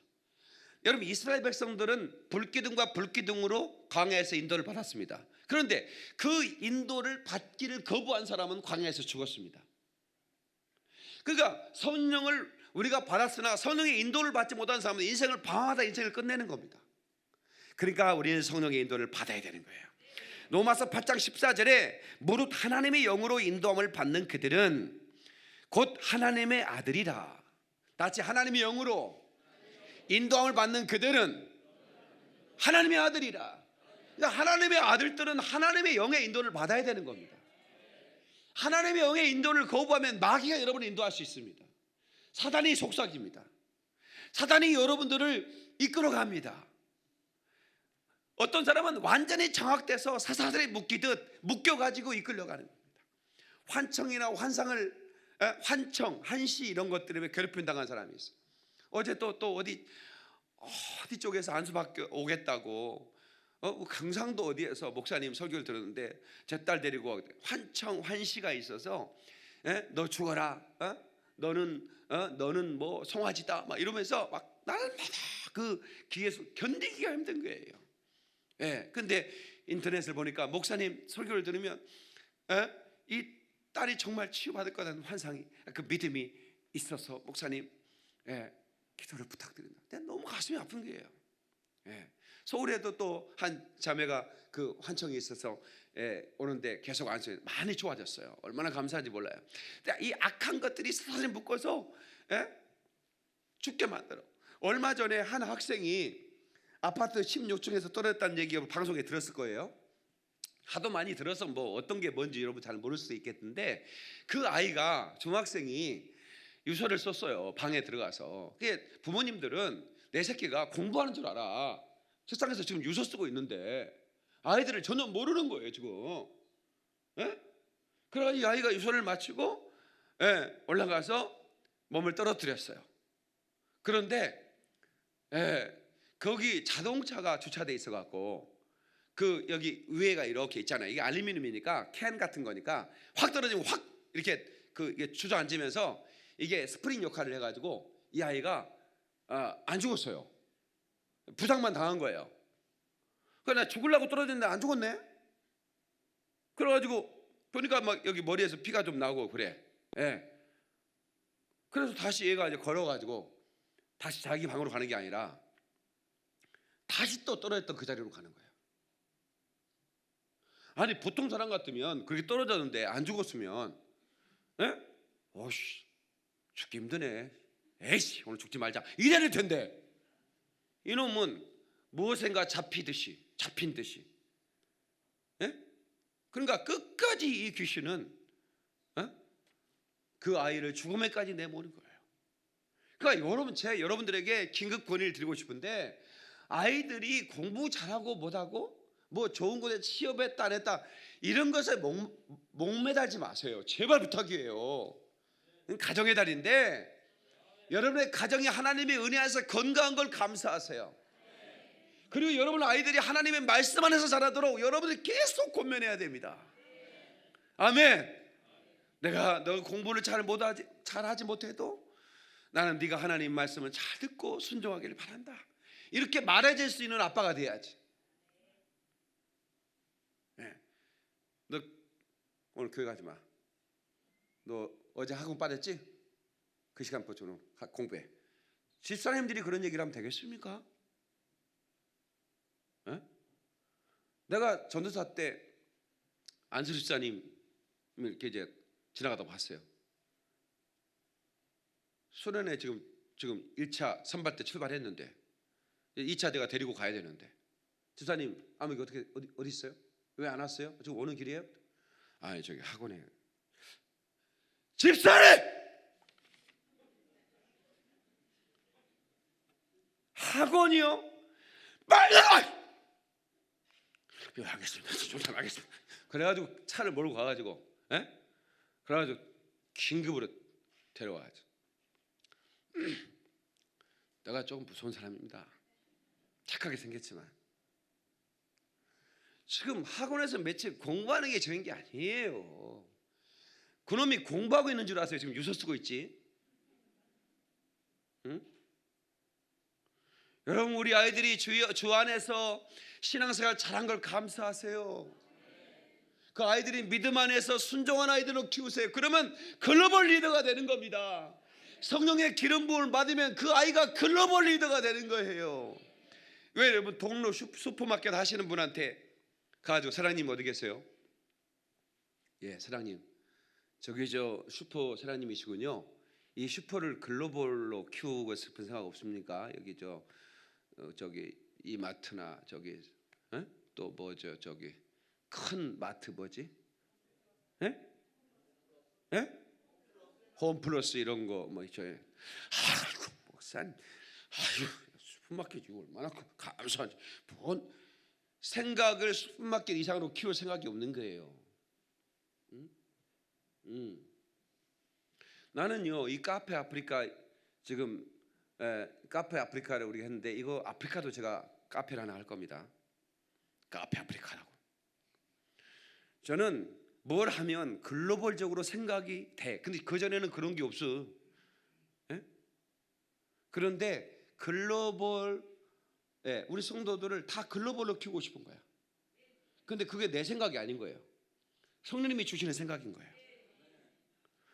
여러분, 이스라엘 백성들은 불기둥과 불기둥으로 광야에서 인도를 받았습니다. 그런데 그 인도를 받기를 거부한 사람은 광야에서 죽었습니다. 그러니까 성령을 우리가 받았으나 성령의 인도를 받지 못한 사람은 인생을 방황하다 인생을 끝내는 겁니다. 그러니까 우리는 성령의 인도를 받아야 되는 거예요. 로마서 8장 14절에 무릇 하나님의 영으로 인도함을 받는 그들은 곧 하나님의 아들이라. 다시 하나님의 영으로 인도함을 받는 그들은 하나님의 아들이라. 그러니까 하나님의 아들들은 하나님의 영의 인도를 받아야 되는 겁니다. 하나님의 영의 인도를 거부하면 마귀가 여러분을 인도할 수 있습니다. 사단이 속삭입니다. 사단이 여러분들을 이끌어갑니다. 어떤 사람은 완전히 장악돼서 사사들이 묶이듯 묶여가지고 이끌려가는 겁니다. 환청이나 환상을 환청, 한시 이런 것 때문에 괴롭힘 당한 사람이 있어요. 어제 또 어디 쪽에서 안수받고 오겠다고 경상도 어디에서 목사님 설교를 들었는데 제 딸 데리고 환청, 환시가 있어서 너 죽어라, 너는 뭐 송아지다 막 이러면서 막 날마다 그 귀에서 견디기가 힘든 거예요. 근데 인터넷을 보니까 목사님 설교를 들으면 이 딸이 정말 치유받을 거라는 환상이, 그 믿음이 있어서 목사님 기도를 부탁드린다. 너무 가슴이 아픈 거예요. 서울에도 또 한 자매가 그 환청이 있어서 오는데 계속 안수해 많이 좋아졌어요. 얼마나 감사한지 몰라요. 이 악한 것들이 사슬에 묶어서 죽게 만들어. 얼마 전에 한 학생이 아파트 16층에서 떨어졌다는 얘기 방송에 들었을 거예요. 하도 많이 들어서 뭐 어떤 게 뭔지 여러분 잘 모를 수도 있겠는데, 그 아이가 중학생이 유서를 썼어요. 방에 들어가서. 부모님들은 내 새끼가 공부하는 줄 알아. 세상에서 지금 유서 쓰고 있는데 아이들을 전혀 모르는 거예요 지금. 그래서 이 아이가 유서를 마치고 올라가서 몸을 떨어뜨렸어요. 그런데 거기 자동차가 주차돼 있어 갖고 그 여기 위에가 이렇게 있잖아요. 이게 알루미늄이니까 캔 같은 거니까 확 떨어지면 확 이렇게 이게 주저앉으면서 이게 스프링 역할을 해가지고 이 아이가 안 죽었어요. 부상만 당한 거예요. 그러나 죽으려고 떨어졌는데 안 죽었네. 그래가지고 보니까 막 여기 머리에서 피가 좀 나고 그래. 그래서 다시 얘가 이제 걸어가지고 다시 자기 방으로 가는 게 아니라 다시 또 떨어졌던 그 자리로 가는 거예요. 아니 보통 사람 같으면 그렇게 떨어졌는데 안 죽었으면 오씨 죽기 힘드네, 에이씨 오늘 죽지 말자 이래야 텐데, 이놈은 무엇인가 잡힌 듯이 그러니까 끝까지 이 귀신은 그 아이를 죽음에까지 내모는 거예요. 그러니까 여러분들에게 긴급 권유를 드리고 싶은데, 아이들이 공부 잘하고 못하고 뭐 좋은 곳에 취업했다 안 했다 이런 것에 목매달지 마세요. 제발 부탁이에요. 가정의 달인데 여러분의 가정이 하나님의 은혜 안에서 건강한 걸 감사하세요. 그리고 여러분 아이들이 하나님의 말씀 안에서 자라도록 여러분들이 계속 권면해야 됩니다. 아멘. 내가 너 공부를 잘하지 못해도 나는 네가 하나님 말씀을 잘 듣고 순종하기를 바란다, 이렇게 말해줄 수 있는 아빠가 돼야지. 너 오늘 교회 가지 마. 너 어제 학원 빠졌지? 그 시간 보초는 공부해. 집사님들이 그런 얘기를 하면 되겠습니까? 내가 전도사 때 안수리 집사님 이렇게 이제 지나가다 봤어요. 수련회 지금 1차 선발 때 출발했는데 2차 내가 데리고 가야 되는데, 집사님 아무 이거 어디 있어요? 왜 안 왔어요? 지금 오는 길이에요? 아니 저기 학원에. 집사님! 학원이요? 빨리 와! 알겠습니다. 좀 알겠습니다. 그래가지고 차를 몰고 가가지고 그래가지고 긴급으로 데려와야죠. 내가 조금 무서운 사람입니다. 착하게 생겼지만 지금 학원에서 며칠 공부하는 게 중요한 게 아니에요. 그놈이 공부하고 있는 줄 아세요? 지금 유서 쓰고 있지. 응? 여러분, 우리 아이들이 주 안에서 신앙생활 잘한 걸 감사하세요. 그 아이들이 믿음 안에서 순종한 아이들로 키우세요. 그러면 글로벌 리더가 되는 겁니다. 성령의 기름 부음을 받으면 그 아이가 글로벌 리더가 되는 거예요. 왜 여러분, 동로 슈퍼마켓 하시는 분한테 가가지고 사장님 어디 계세요? 예, 사장님 저기 슈퍼 사장님이시군요. 이 슈퍼를 글로벌로 키우고 싶은 생각 없습니까? 여기 저기 이마트나 저기 또 뭐죠, 저기 큰 마트 뭐지? 예? 예? 홈플러스 이런 거 뭐 있죠. 아이고 목사님, 아이고 슈퍼마켓이 얼마나 감사한지. 뭔 생각을 슈퍼마켓 이상으로 키울 생각이 없는 거예요. 나는요, 이 카페 아프리카 지금 카페 아프리카를 우리가 했는데, 이거 아프리카도 제가 카페를 하나 할 겁니다. 카페 아프리카라고. 저는 뭘 하면 글로벌적으로 생각이 돼. 근데 그전에는 그런 게 없어. 예? 그런데 우리 성도들을 다 글로벌로 키우고 싶은 거야. 근데 그게 내 생각이 아닌 거예요. 성령님이 주시는 생각인 거예요.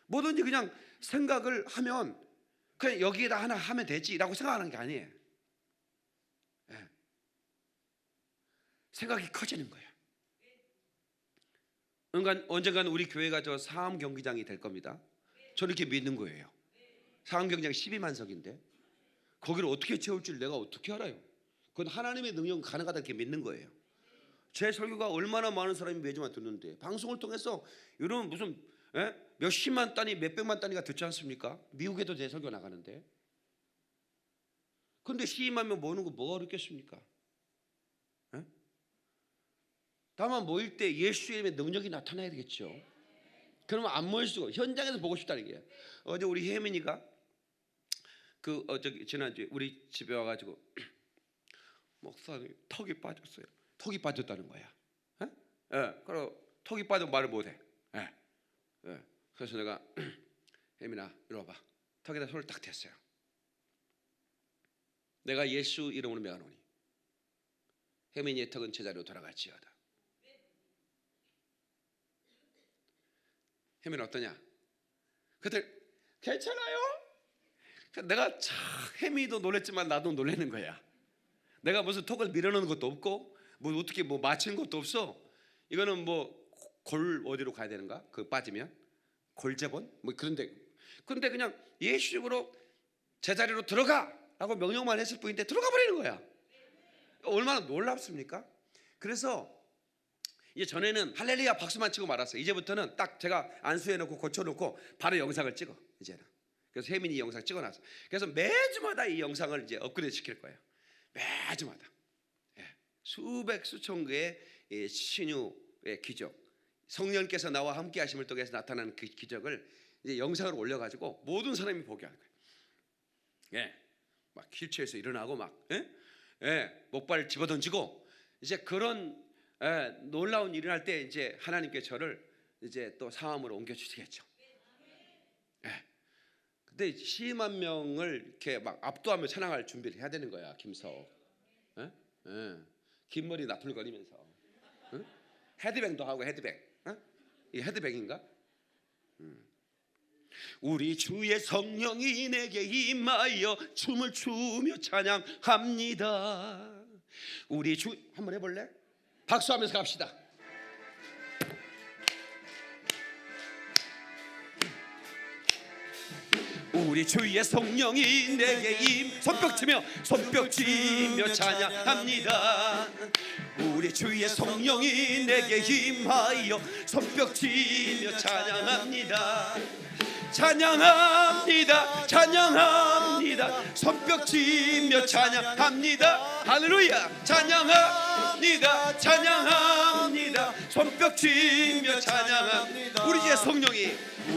뭐든지 그냥 생각을 하면 그냥 여기에다 하나 하면 되지라고 생각하는 게 아니에요. 예. 생각이 커지는 거예요. 언젠가는 우리 교회가 사암 경기장이 될 겁니다. 저는 이렇게 믿는 거예요. 사암 경기장 12만석인데 거기를 어떻게 채울 줄 내가 어떻게 알아요? 그건 하나님의 능력은 가능하다 이렇게 믿는 거예요. 제 설교가 얼마나 많은 사람이 매주만 듣는데, 방송을 통해서 여러분 무슨 몇십만 단위 몇백만 단위가 듣지 않습니까? 미국에도 제 설교 나가는데. 근데 12만 명 모으는 거 뭐가 어렵겠습니까? 다만 모일 때 예수의 이름의 능력이 나타나야 되겠죠. 그러면 안 모일 수가, 현장에서 보고 싶다는 게. 어제 우리 혜민이가 지난주에 우리 집에 와가지고 목사님 턱이 빠졌어요. 턱이 빠졌다는 거야. 그리고 턱이 빠져 말을 못해. 그래서 내가 혜민아 이리 와봐. 턱에다 손을 딱 댔어요. 내가 예수 이름으로 명하노니 혜민이의 턱은 제자리로 돌아갈지어다. 혜민 어떠냐? 그때 괜찮아요? 내가 참 혜민이도 놀랬지만 나도 놀라는 거야. 내가 무슨 턱을 밀어넣는 것도 없고 뭐 어떻게 뭐 맞춘 것도 없어. 이거는 뭐 골 어디로 가야 되는가? 그 빠지면 골재본 뭐 그런데 그냥 예수님으로 제자리로 들어가라고 명령만 했을 뿐인데 들어가 버리는 거야. 얼마나 놀랍습니까? 그래서 이제 전에는 할렐루야 박수만 치고 말았어요. 이제부터는 딱 제가 안수해놓고 고쳐놓고 바로 영상을 찍어. 이제는. 그래서 혜민이 영상 찍어놨어. 그래서 매주마다 이 영상을 이제 업그레이드 시킬 거예요. 매주마다. 수백 수천 개의 신유의 기적, 성령께서 나와 함께 하심을 통해서 나타나는 그 기적을 이제 영상으로 올려가지고 모든 사람이 보게 할 거예요. 막 휠체어에서 일어나고 막 목발을 집어던지고 이제 그런 놀라운 일을 할 때 이제 하나님께 저를 이제 또 사암으로 옮겨 주시겠죠. 근데 12만 명을 이렇게 막 압도하며 찬양할 준비를 해야 되는 거야, 김서욱. 긴 머리 나풀거리면서 헤드뱅도 하고 헤드뱅. 이 헤드뱅인가? 우리 주의 성령이 내게 임하여 춤을 추며 찬양합니다. 우리 주 한번 해볼래? 박수하면서 갑시다. 우리 주의 성령이 내게 손뼉치며 찬양합니다. 우리 주의 성령이 내게 임하여 손뼉치며 찬양합니다. 찬양합니다. 찬양합니다. 손뼉치며 찬양합니다. 할렐루야. 찬양합니다. 찬양합니다. 손뼉치며 찬양합니다.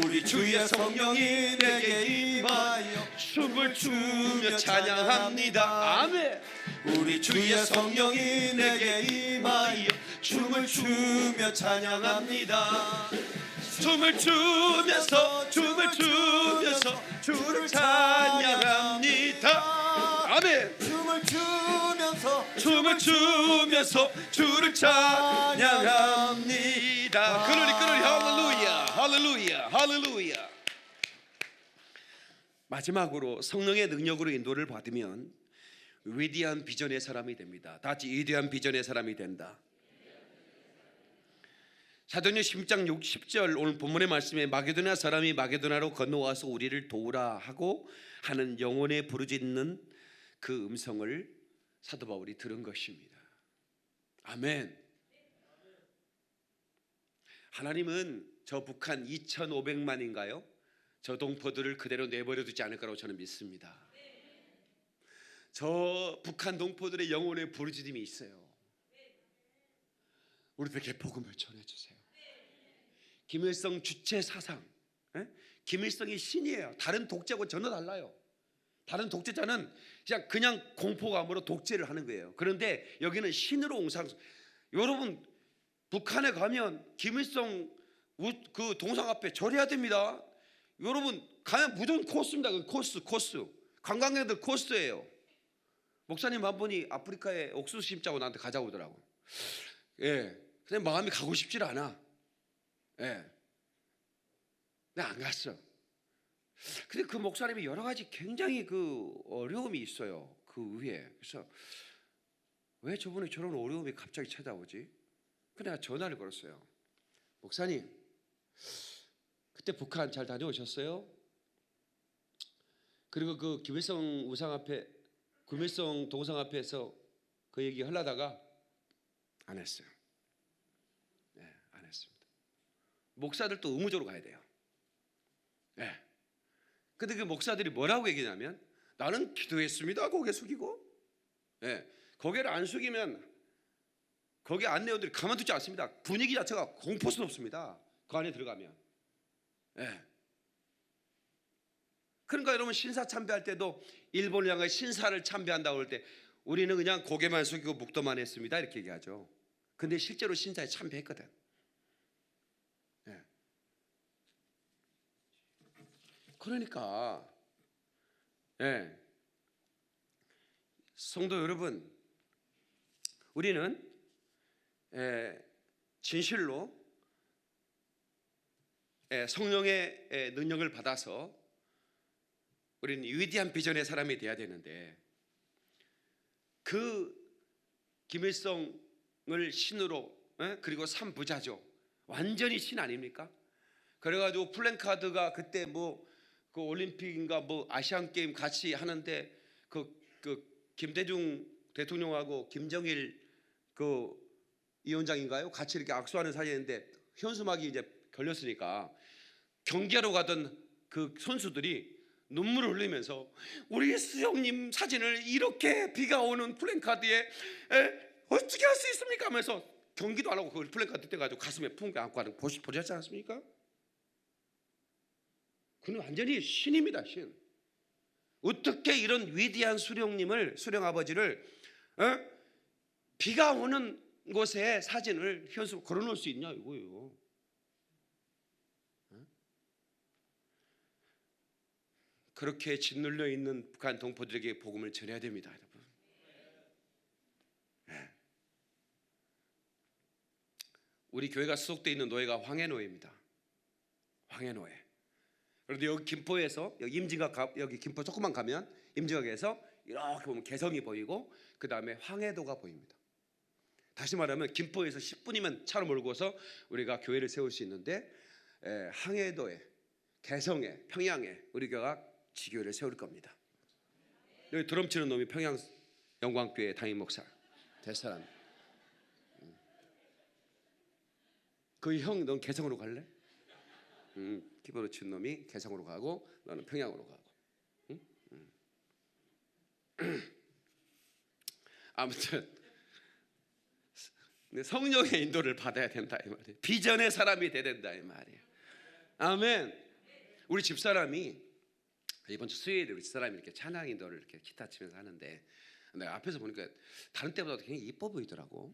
우리 주의 성령이 내게 임하여 춤을 추며 찬양합니다. 아멘. 우리 주의 성령이 내게 임하여 춤을 추며 찬양합니다. 춤을 추면서 주를 찬양합니다. 아멘. 춤을 추면서 주를 찬양합니다. 그러니 할렐루야. 마지막으로 성령의 능력으로 인도를 받으면 위대한 비전의 사람이 됩니다. 다 같이 위대한 비전의 사람이 된다. 사도행전 16장 10절 오늘 본문의 말씀에 마게도냐 사람이 마게도냐로 건너와서 우리를 도우라 하고 하는 영혼의 부르짖는 그 음성을 사도 바울이 들은 것입니다. 아멘. 하나님은 저 북한 2,500만인가요? 저 동포들을 그대로 내버려 두지 않을 거라고 저는 믿습니다. 저 북한 동포들의 영혼의 부르짖음이 있어요. 우리에게 복음을 전해주세요. 김일성 주체 사상, 김일성이 신이에요. 다른 독재하고 전혀 달라요. 다른 독재자는 그냥 공포감으로 독재를 하는 거예요. 그런데 여기는 신으로 옹상. 여러분 북한에 가면 김일성 그 동상 앞에 절해야 됩니다. 여러분 가면 무조건 코스입니다. 코스. 관광객들 코스예요. 목사님 한 분이 아프리카에 옥수수 심자고 나한테 가자고 오더라고. 예, 근데 마음이 가고 싶질 않아. 예, 내가 안 갔어. 근데 그 목사님이 여러 가지 굉장히 그 어려움이 있어요. 그 위에. 그래서 왜 저분이 저런 어려움이 갑자기 찾아오지? 그래서 내가 전화를 걸었어요. 목사님, 그때 북한 잘 다녀오셨어요? 그리고 그 김일성 동상 앞에서 그 얘기 하려다가 안 했어요. 네, 안 했습니다. 목사들도 의무적으로 가야 돼요. 네. 근데 그 목사들이 뭐라고 얘기냐면 나는 기도했습니다. 고개 숙이고. 네. 고개를 안 숙이면 거기 안내원들이 가만두지 않습니다. 분위기 자체가 공포스럽습니다. 그 안에 들어가면. 네. 그러니까 여러분 신사 참배할 때도 일본을 향해 신사를 참배한다고 할 때 우리는 그냥 고개만 숙이고 묵도만 했습니다 이렇게 얘기하죠. 근데 실제로 신사에 참배했거든. 네. 그러니까 성도 여러분, 우리는 진실로 성령의 능력을 받아서 우리는 위대한 비전의 사람이 되어야 되는데 그 김일성을 신으로 그리고 삼부자죠. 완전히 신 아닙니까? 그래가지고 플랜카드가 그때 뭐 그 올림픽인가 뭐 아시안 게임 같이 하는데 그 김대중 대통령하고 김정일 그 위원장인가요? 같이 이렇게 악수하는 사진인데 현수막이 이제 걸렸으니까 경기하러 가던 그 선수들이 눈물을 흘리면서 우리 수영님 사진을 이렇게 비가 오는 플랜카드에 어떻게 할 수 있습니까? 하면서 경기도 안 하고 그걸 플랜카드 떼가지고 가슴에 품게 안고 하는 거 보셨지 않습니까? 그는 완전히 신입니다. 신. 어떻게 이런 위대한 수령 아버지를 비가 오는 곳에 사진을 현수 걸어놓을 수 있냐 이거예요. 그렇게 짓눌려 있는 북한 동포들에게 복음을 전해야 됩니다, 여러분. 우리 교회가 소속되어 있는 노예가 황해노예입니다. 황해노예. 그런데 여기 김포에서 여기 김포 조금만 가면 임직학에서 이렇게 보면 개성이 보이고 그 다음에 황해도가 보입니다. 다시 말하면 김포에서 10분이면 차로 몰고서 우리가 교회를 세울 수 있는데 황해도에, 개성에, 평양에 우리 교회가 지교회를 세울 겁니다. 여기 드럼 치는 놈이 평양 영광교회 담임 목사 될 사람. 그 형, 넌 개성으로 갈래? 키보드 치는 놈이 개성으로 가고 너는 평양으로 가고. 아무튼 성령의 인도를 받아야 된다 이 말이에요. 비전의 사람이 돼야 된다 이 말이에요. 아멘. 우리 집사람이 이번 주 수요일에 우리 집사람이 이렇게 찬양 인도를 이렇게 기타 치면서 하는데 내가 앞에서 보니까 다른 때보다 굉장히 이뻐 보이더라고.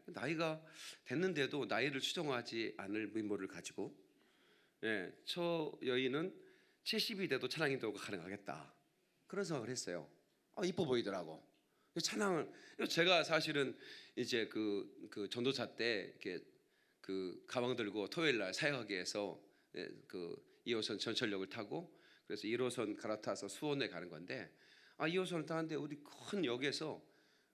나이가 됐는데도 나이를 추정하지 않을 미모를 가지고 저 여인은 70이 돼도 찬양 인도가 가능하겠다 그런 생각을 했어요. 이뻐 보이더라고. 찬양을 제가 사실은 이제 그 전도사 때 이렇게 그 가방 들고 토요일 날 사역하기 위해서 그 2호선 전철역을 타고 그래서 1호선 갈아타서 수원에 가는 건데 2호선을 타는데 어디 큰 역에서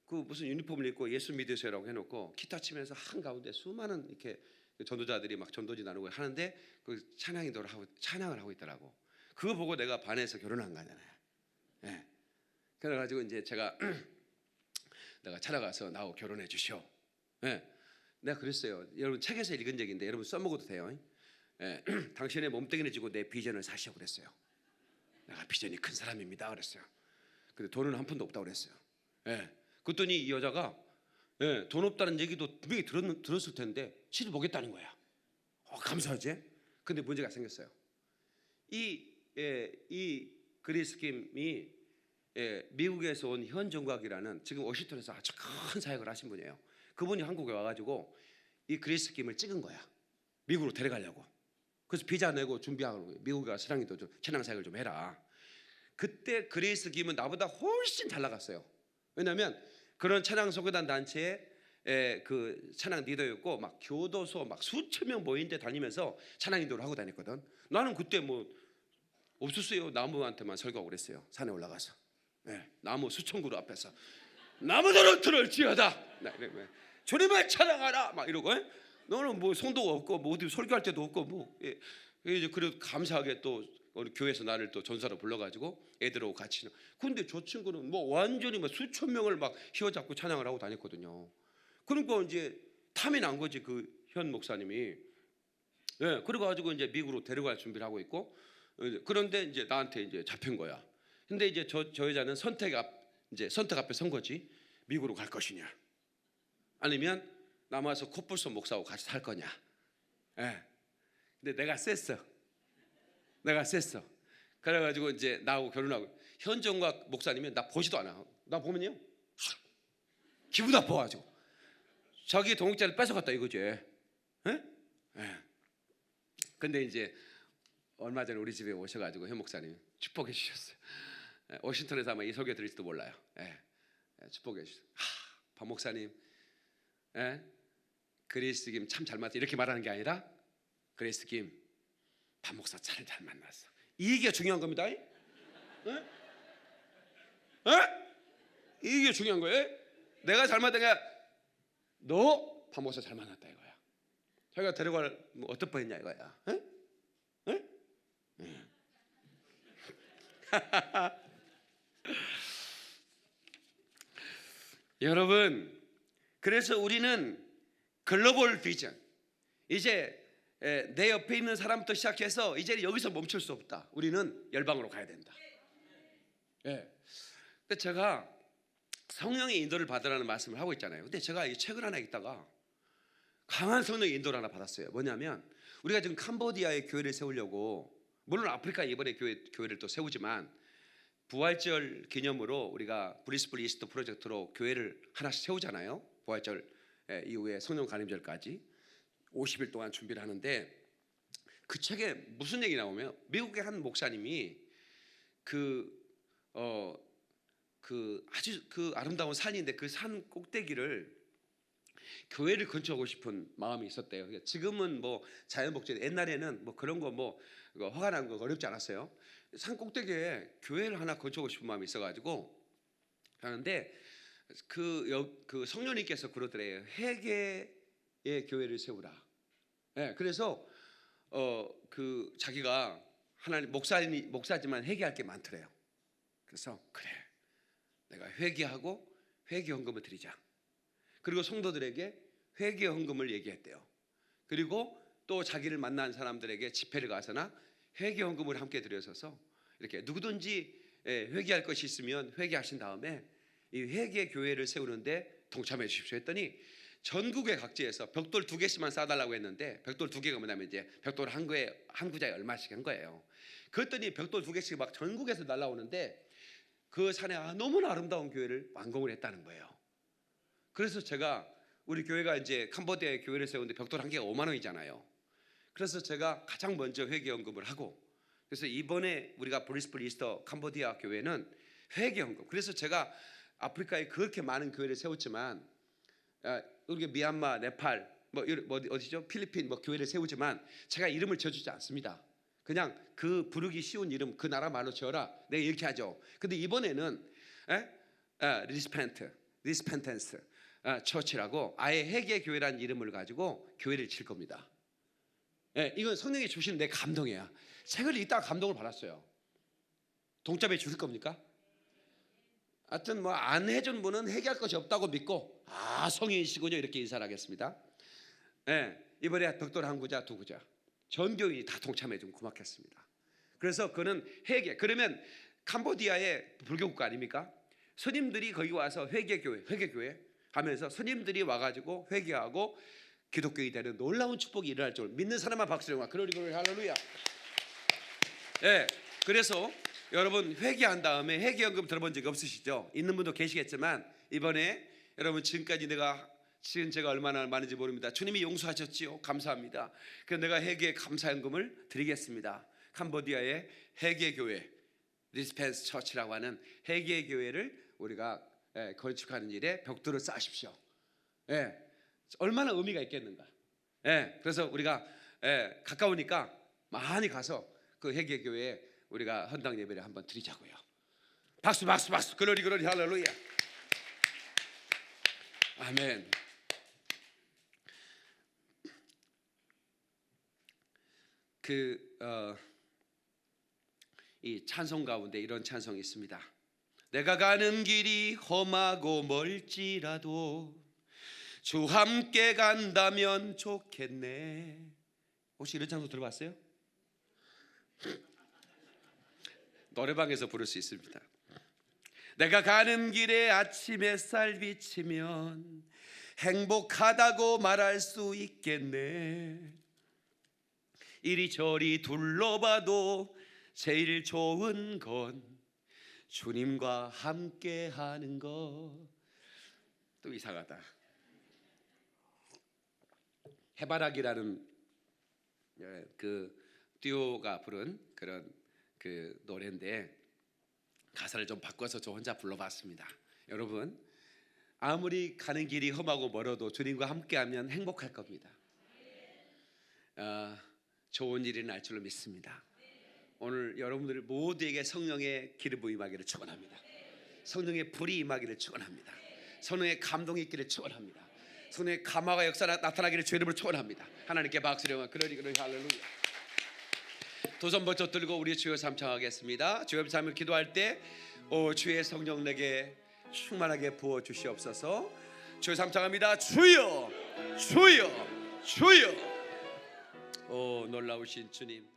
그 무슨 유니폼을 입고 예수 믿으세요라고 해놓고 기타 치면서 한 가운데 수많은 이렇게 전도자들이 막 전도지 나누고 하는데 그 찬양을 하고 있더라고. 그거 보고 내가 반해서 결혼한 거잖아요. 그래가지고 이제 제가 내가 찾아가서 나하고 결혼해 주시오. 내가 그랬어요. 여러분 책에서 읽은 적인데 여러분 써먹어도 돼요. 당신의 몸뚱이를 쥐고 내 비전을 사시오 그랬어요. 내가 비전이 큰 사람입니다 그랬어요. 근데 돈은 한 푼도 없다고 그랬어요. 그랬더니 이 여자가 돈 없다는 얘기도 분명히 들었을 텐데 시도 보겠다는 거야. 감사하지? 근데 문제가 생겼어요. 이 그리스 김이 미국에서 온 현종각이라는 지금 워싱턴에서 아주 큰 사역을 하신 분이에요. 그분이 한국에 와가지고 이 그리스 김을 찍은 거야. 미국으로 데려가려고. 그래서 비자 내고 준비하고 미국에 가서 신앙인도 좀 신앙 사역을 좀 해라. 그때 그리스 김은 나보다 훨씬 잘 나갔어요. 왜냐하면 그런 찬양 소개단 단체에 그 찬양 리더였고 막 교도소 막 수천 명 모인 데 다니면서 찬양 인도를 하고 다녔거든. 나는 그때 뭐 없었어요. 나무한테만 설교하고 그랬어요. 산에 올라가서 나무 수천 그루 앞에서 나무들은 들을 지어다 주님을 찬양하라 막 이러고 너는 뭐 성도가 없고 뭐 어디 설교할 때도 없고 뭐 이제 그래도 감사하게 또 우리 교회에서 나를 또 전사로 불러가지고 애들하고 같이. 근데 저 친구는 뭐 완전히 뭐 수천 명을 막 휘어잡고 찬양을 하고 다녔거든요. 그러니까 이제 탐이 난 거지 그 현 목사님이. 그래가지고 이제 미국으로 데려갈 준비를 하고 있고. 그런데 이제 나한테 이제 잡힌 거야. 근데 이제 저 여자는 선택 앞에 선 거지. 미국으로 갈 것이냐, 아니면 남아서 코뿔소 목사하고 같이 살 거냐. 근데 내가 셌어. 그래가지고 이제 나하고 결혼하고. 현정각 목사님은 나 보지도 않아. 나 보면요 기분 나빠가지고 자기 동역자를 뺏어갔다 이거지. 근데 이제 얼마 전에 우리 집에 오셔가지고 현 목사님 축복해 주셨어요. 워싱턴에서 아마 이 설교 들을지도 몰라요. 축복해 주셨어요. 박 목사님, 그리스 김 참 잘 맞다 이렇게 말하는 게 아니라 그리스 김 박 목사 잘 만났어. 이게 중요한 겁니다. 이게 중요한 거예요. 내가 잘 맞다 게 너 박 목사 잘 만났다 이거야. 자기가 데려갈 뭐 어떨 뻔했냐 이거야. 여러분, 그래서 우리는 글로벌 비전, 이제 내 옆에 있는 사람부터 시작해서 이제 여기서 멈출 수 없다. 우리는 열방으로 가야 된다. 근데 제가 성령의 인도를 받으라는 말씀을 하고 있잖아요. 근데 제가 이 책을 하나 읽다가 강한 성령의 인도를 하나 받았어요. 뭐냐면 우리가 지금 캄보디아에 교회를 세우려고, 물론 아프리카 이번에 교회를 또 세우지만 부활절 기념으로 우리가 브리스블 이스트 프로젝트로 교회를 하나씩 세우잖아요. 부활절 이후에 성령 간임절까지 50일 동안 준비를 하는데, 그 책에 무슨 얘기 나오면 미국의 한 목사님이 아주 그 아름다운 산인데 그 산 꼭대기를 교회를 건축하고 싶은 마음이 있었대요. 지금은 뭐 자연복지, 옛날에는 뭐 그런 거 뭐 허가 난 거 어렵지 않았어요. 산 꼭대기에 교회를 하나 건축하고 싶은 마음이 있어가지고 하는데 그 성령님께서 그러더래요. 회개의 교회를 세우라. 그래서 그 자기가 하나님 목사지만 회개할 게 많더래요. 그래서 그래, 내가 회개하고 회개 헌금을 드리자. 그리고 성도들에게 회개 헌금을 얘기했대요. 그리고 또 자기를 만난 사람들에게 집회를 가서나 회개 헌금을 함께 드려서서 이렇게 누구든지 회개할 것이 있으면 회개하신 다음에 이 회개 교회를 세우는데 동참해 주십시오 했더니 전국의 각지에서 벽돌 2개씩만 쌓아달라고 했는데, 벽돌 2개가 뭐냐면 이제 벽돌 한 구자에 얼마씩 한 거예요. 그랬더니 벽돌 2개씩 막 전국에서 날라오는데 그 산에 너무나 아름다운 교회를 완공을 했다는 거예요. 그래서 제가 우리 교회가 이제 캄보디아에 교회를 세우는데 벽돌 한 개가 5만 원이잖아요. 그래서 제가 가장 먼저 회개연금을 하고, 그래서 이번에 우리가 브리스풀 이스터 캄보디아 교회는 회개연금, 그래서 제가 아프리카에 그렇게 많은 교회를 세웠지만 우리 미얀마, 네팔, 뭐 어디죠? 필리핀 뭐 교회를 세우지만 제가 이름을 지어주지 않습니다. 그냥 그 부르기 쉬운 이름, 그 나라 말로 지어라, 내가 이렇게 하죠. 근데 이번에는 리스펜텐스 처치라고 아예 회개 교회라는 이름을 가지고 교회를 칠 겁니다. 이건 성령이 주신 내 감동이야. 책을 읽다가 감동을 받았어요. 동참해 주실 겁니까? 하여튼 뭐 안 해준 분은 회개할 것이 없다고 믿고, 성인이시군요, 이렇게 인사를 하겠습니다. 이번에 벽돌 한 구자, 두 구자 전 교인이 다 동참해 주면 고맙겠습니다. 그래서 그는 회개, 그러면 캄보디아의 불교국가 아닙니까? 스님들이 거기 와서 회개교회 하면서 스님들이 와가지고 회개하고 기독교인이 되는 놀라운 축복이 일어날 줄 믿는 사람만 박수를 와. 그러리 할렐루야. 그래서 여러분 회개한 다음에 회개연금 들어본 적 없으시죠? 있는 분도 계시겠지만 이번에 여러분 지금까지 내가 지은 제가 얼마나 많은지 모릅니다. 주님이 용서하셨지요. 감사합니다. 그래서 내가 회개 감사연금을 드리겠습니다. 캄보디아의 회개교회 리스펜스 처치라고 하는 회개교회를 우리가 건축하는 일에 벽돌을 쌓으십시오. 얼마나 의미가 있겠는가. 그래서 우리가 가까우니까 많이 가서 그 회개교회에 우리가 헌당 예배를 한번 드리자고요. 박수 박수 박수. 글로리 할렐루야. 아멘. 이 찬송 가운데 이런 찬송이 있습니다. 내가 가는 길이 험하고 멀지라도 주 함께 간다면 좋겠네. 혹시 이런 찬송 들어봤어요? 노래방에서 부를 수 있습니다. 내가 가는 길에 아침 햇살 비치면 행복하다고 말할 수 있겠네. 이리저리 둘러봐도 제일 좋은 건 주님과 함께 하는 것. 또 이상하다. 해바라기라는 그 듀오가 부른 그런 그 노래인데 가사를 좀 바꿔서 저 혼자 불러봤습니다. 여러분, 아무리 가는 길이 험하고 멀어도 주님과 함께하면 행복할 겁니다. 좋은 일이 날 줄로 믿습니다. 오늘 여러분들 모두에게 성령의 기름 부음이 임하기를 축원합니다. 성령의 불이 임하기를 축원합니다. 성령의 감동이 있기를 축원합니다. 성령의 감화가 역사 나타나기를 주의 이름으로 축원합니다. 하나님께 박수를. 그러니 할렐루야. 두 손 번쩍 들고 우리 주여 삼창하겠습니다. 주여 삼을 기도할 때 주의 성령 내게 충만하게 부어 주시옵소서. 주여 삼창합니다. 주여 주여 주여. 놀라우신 주님.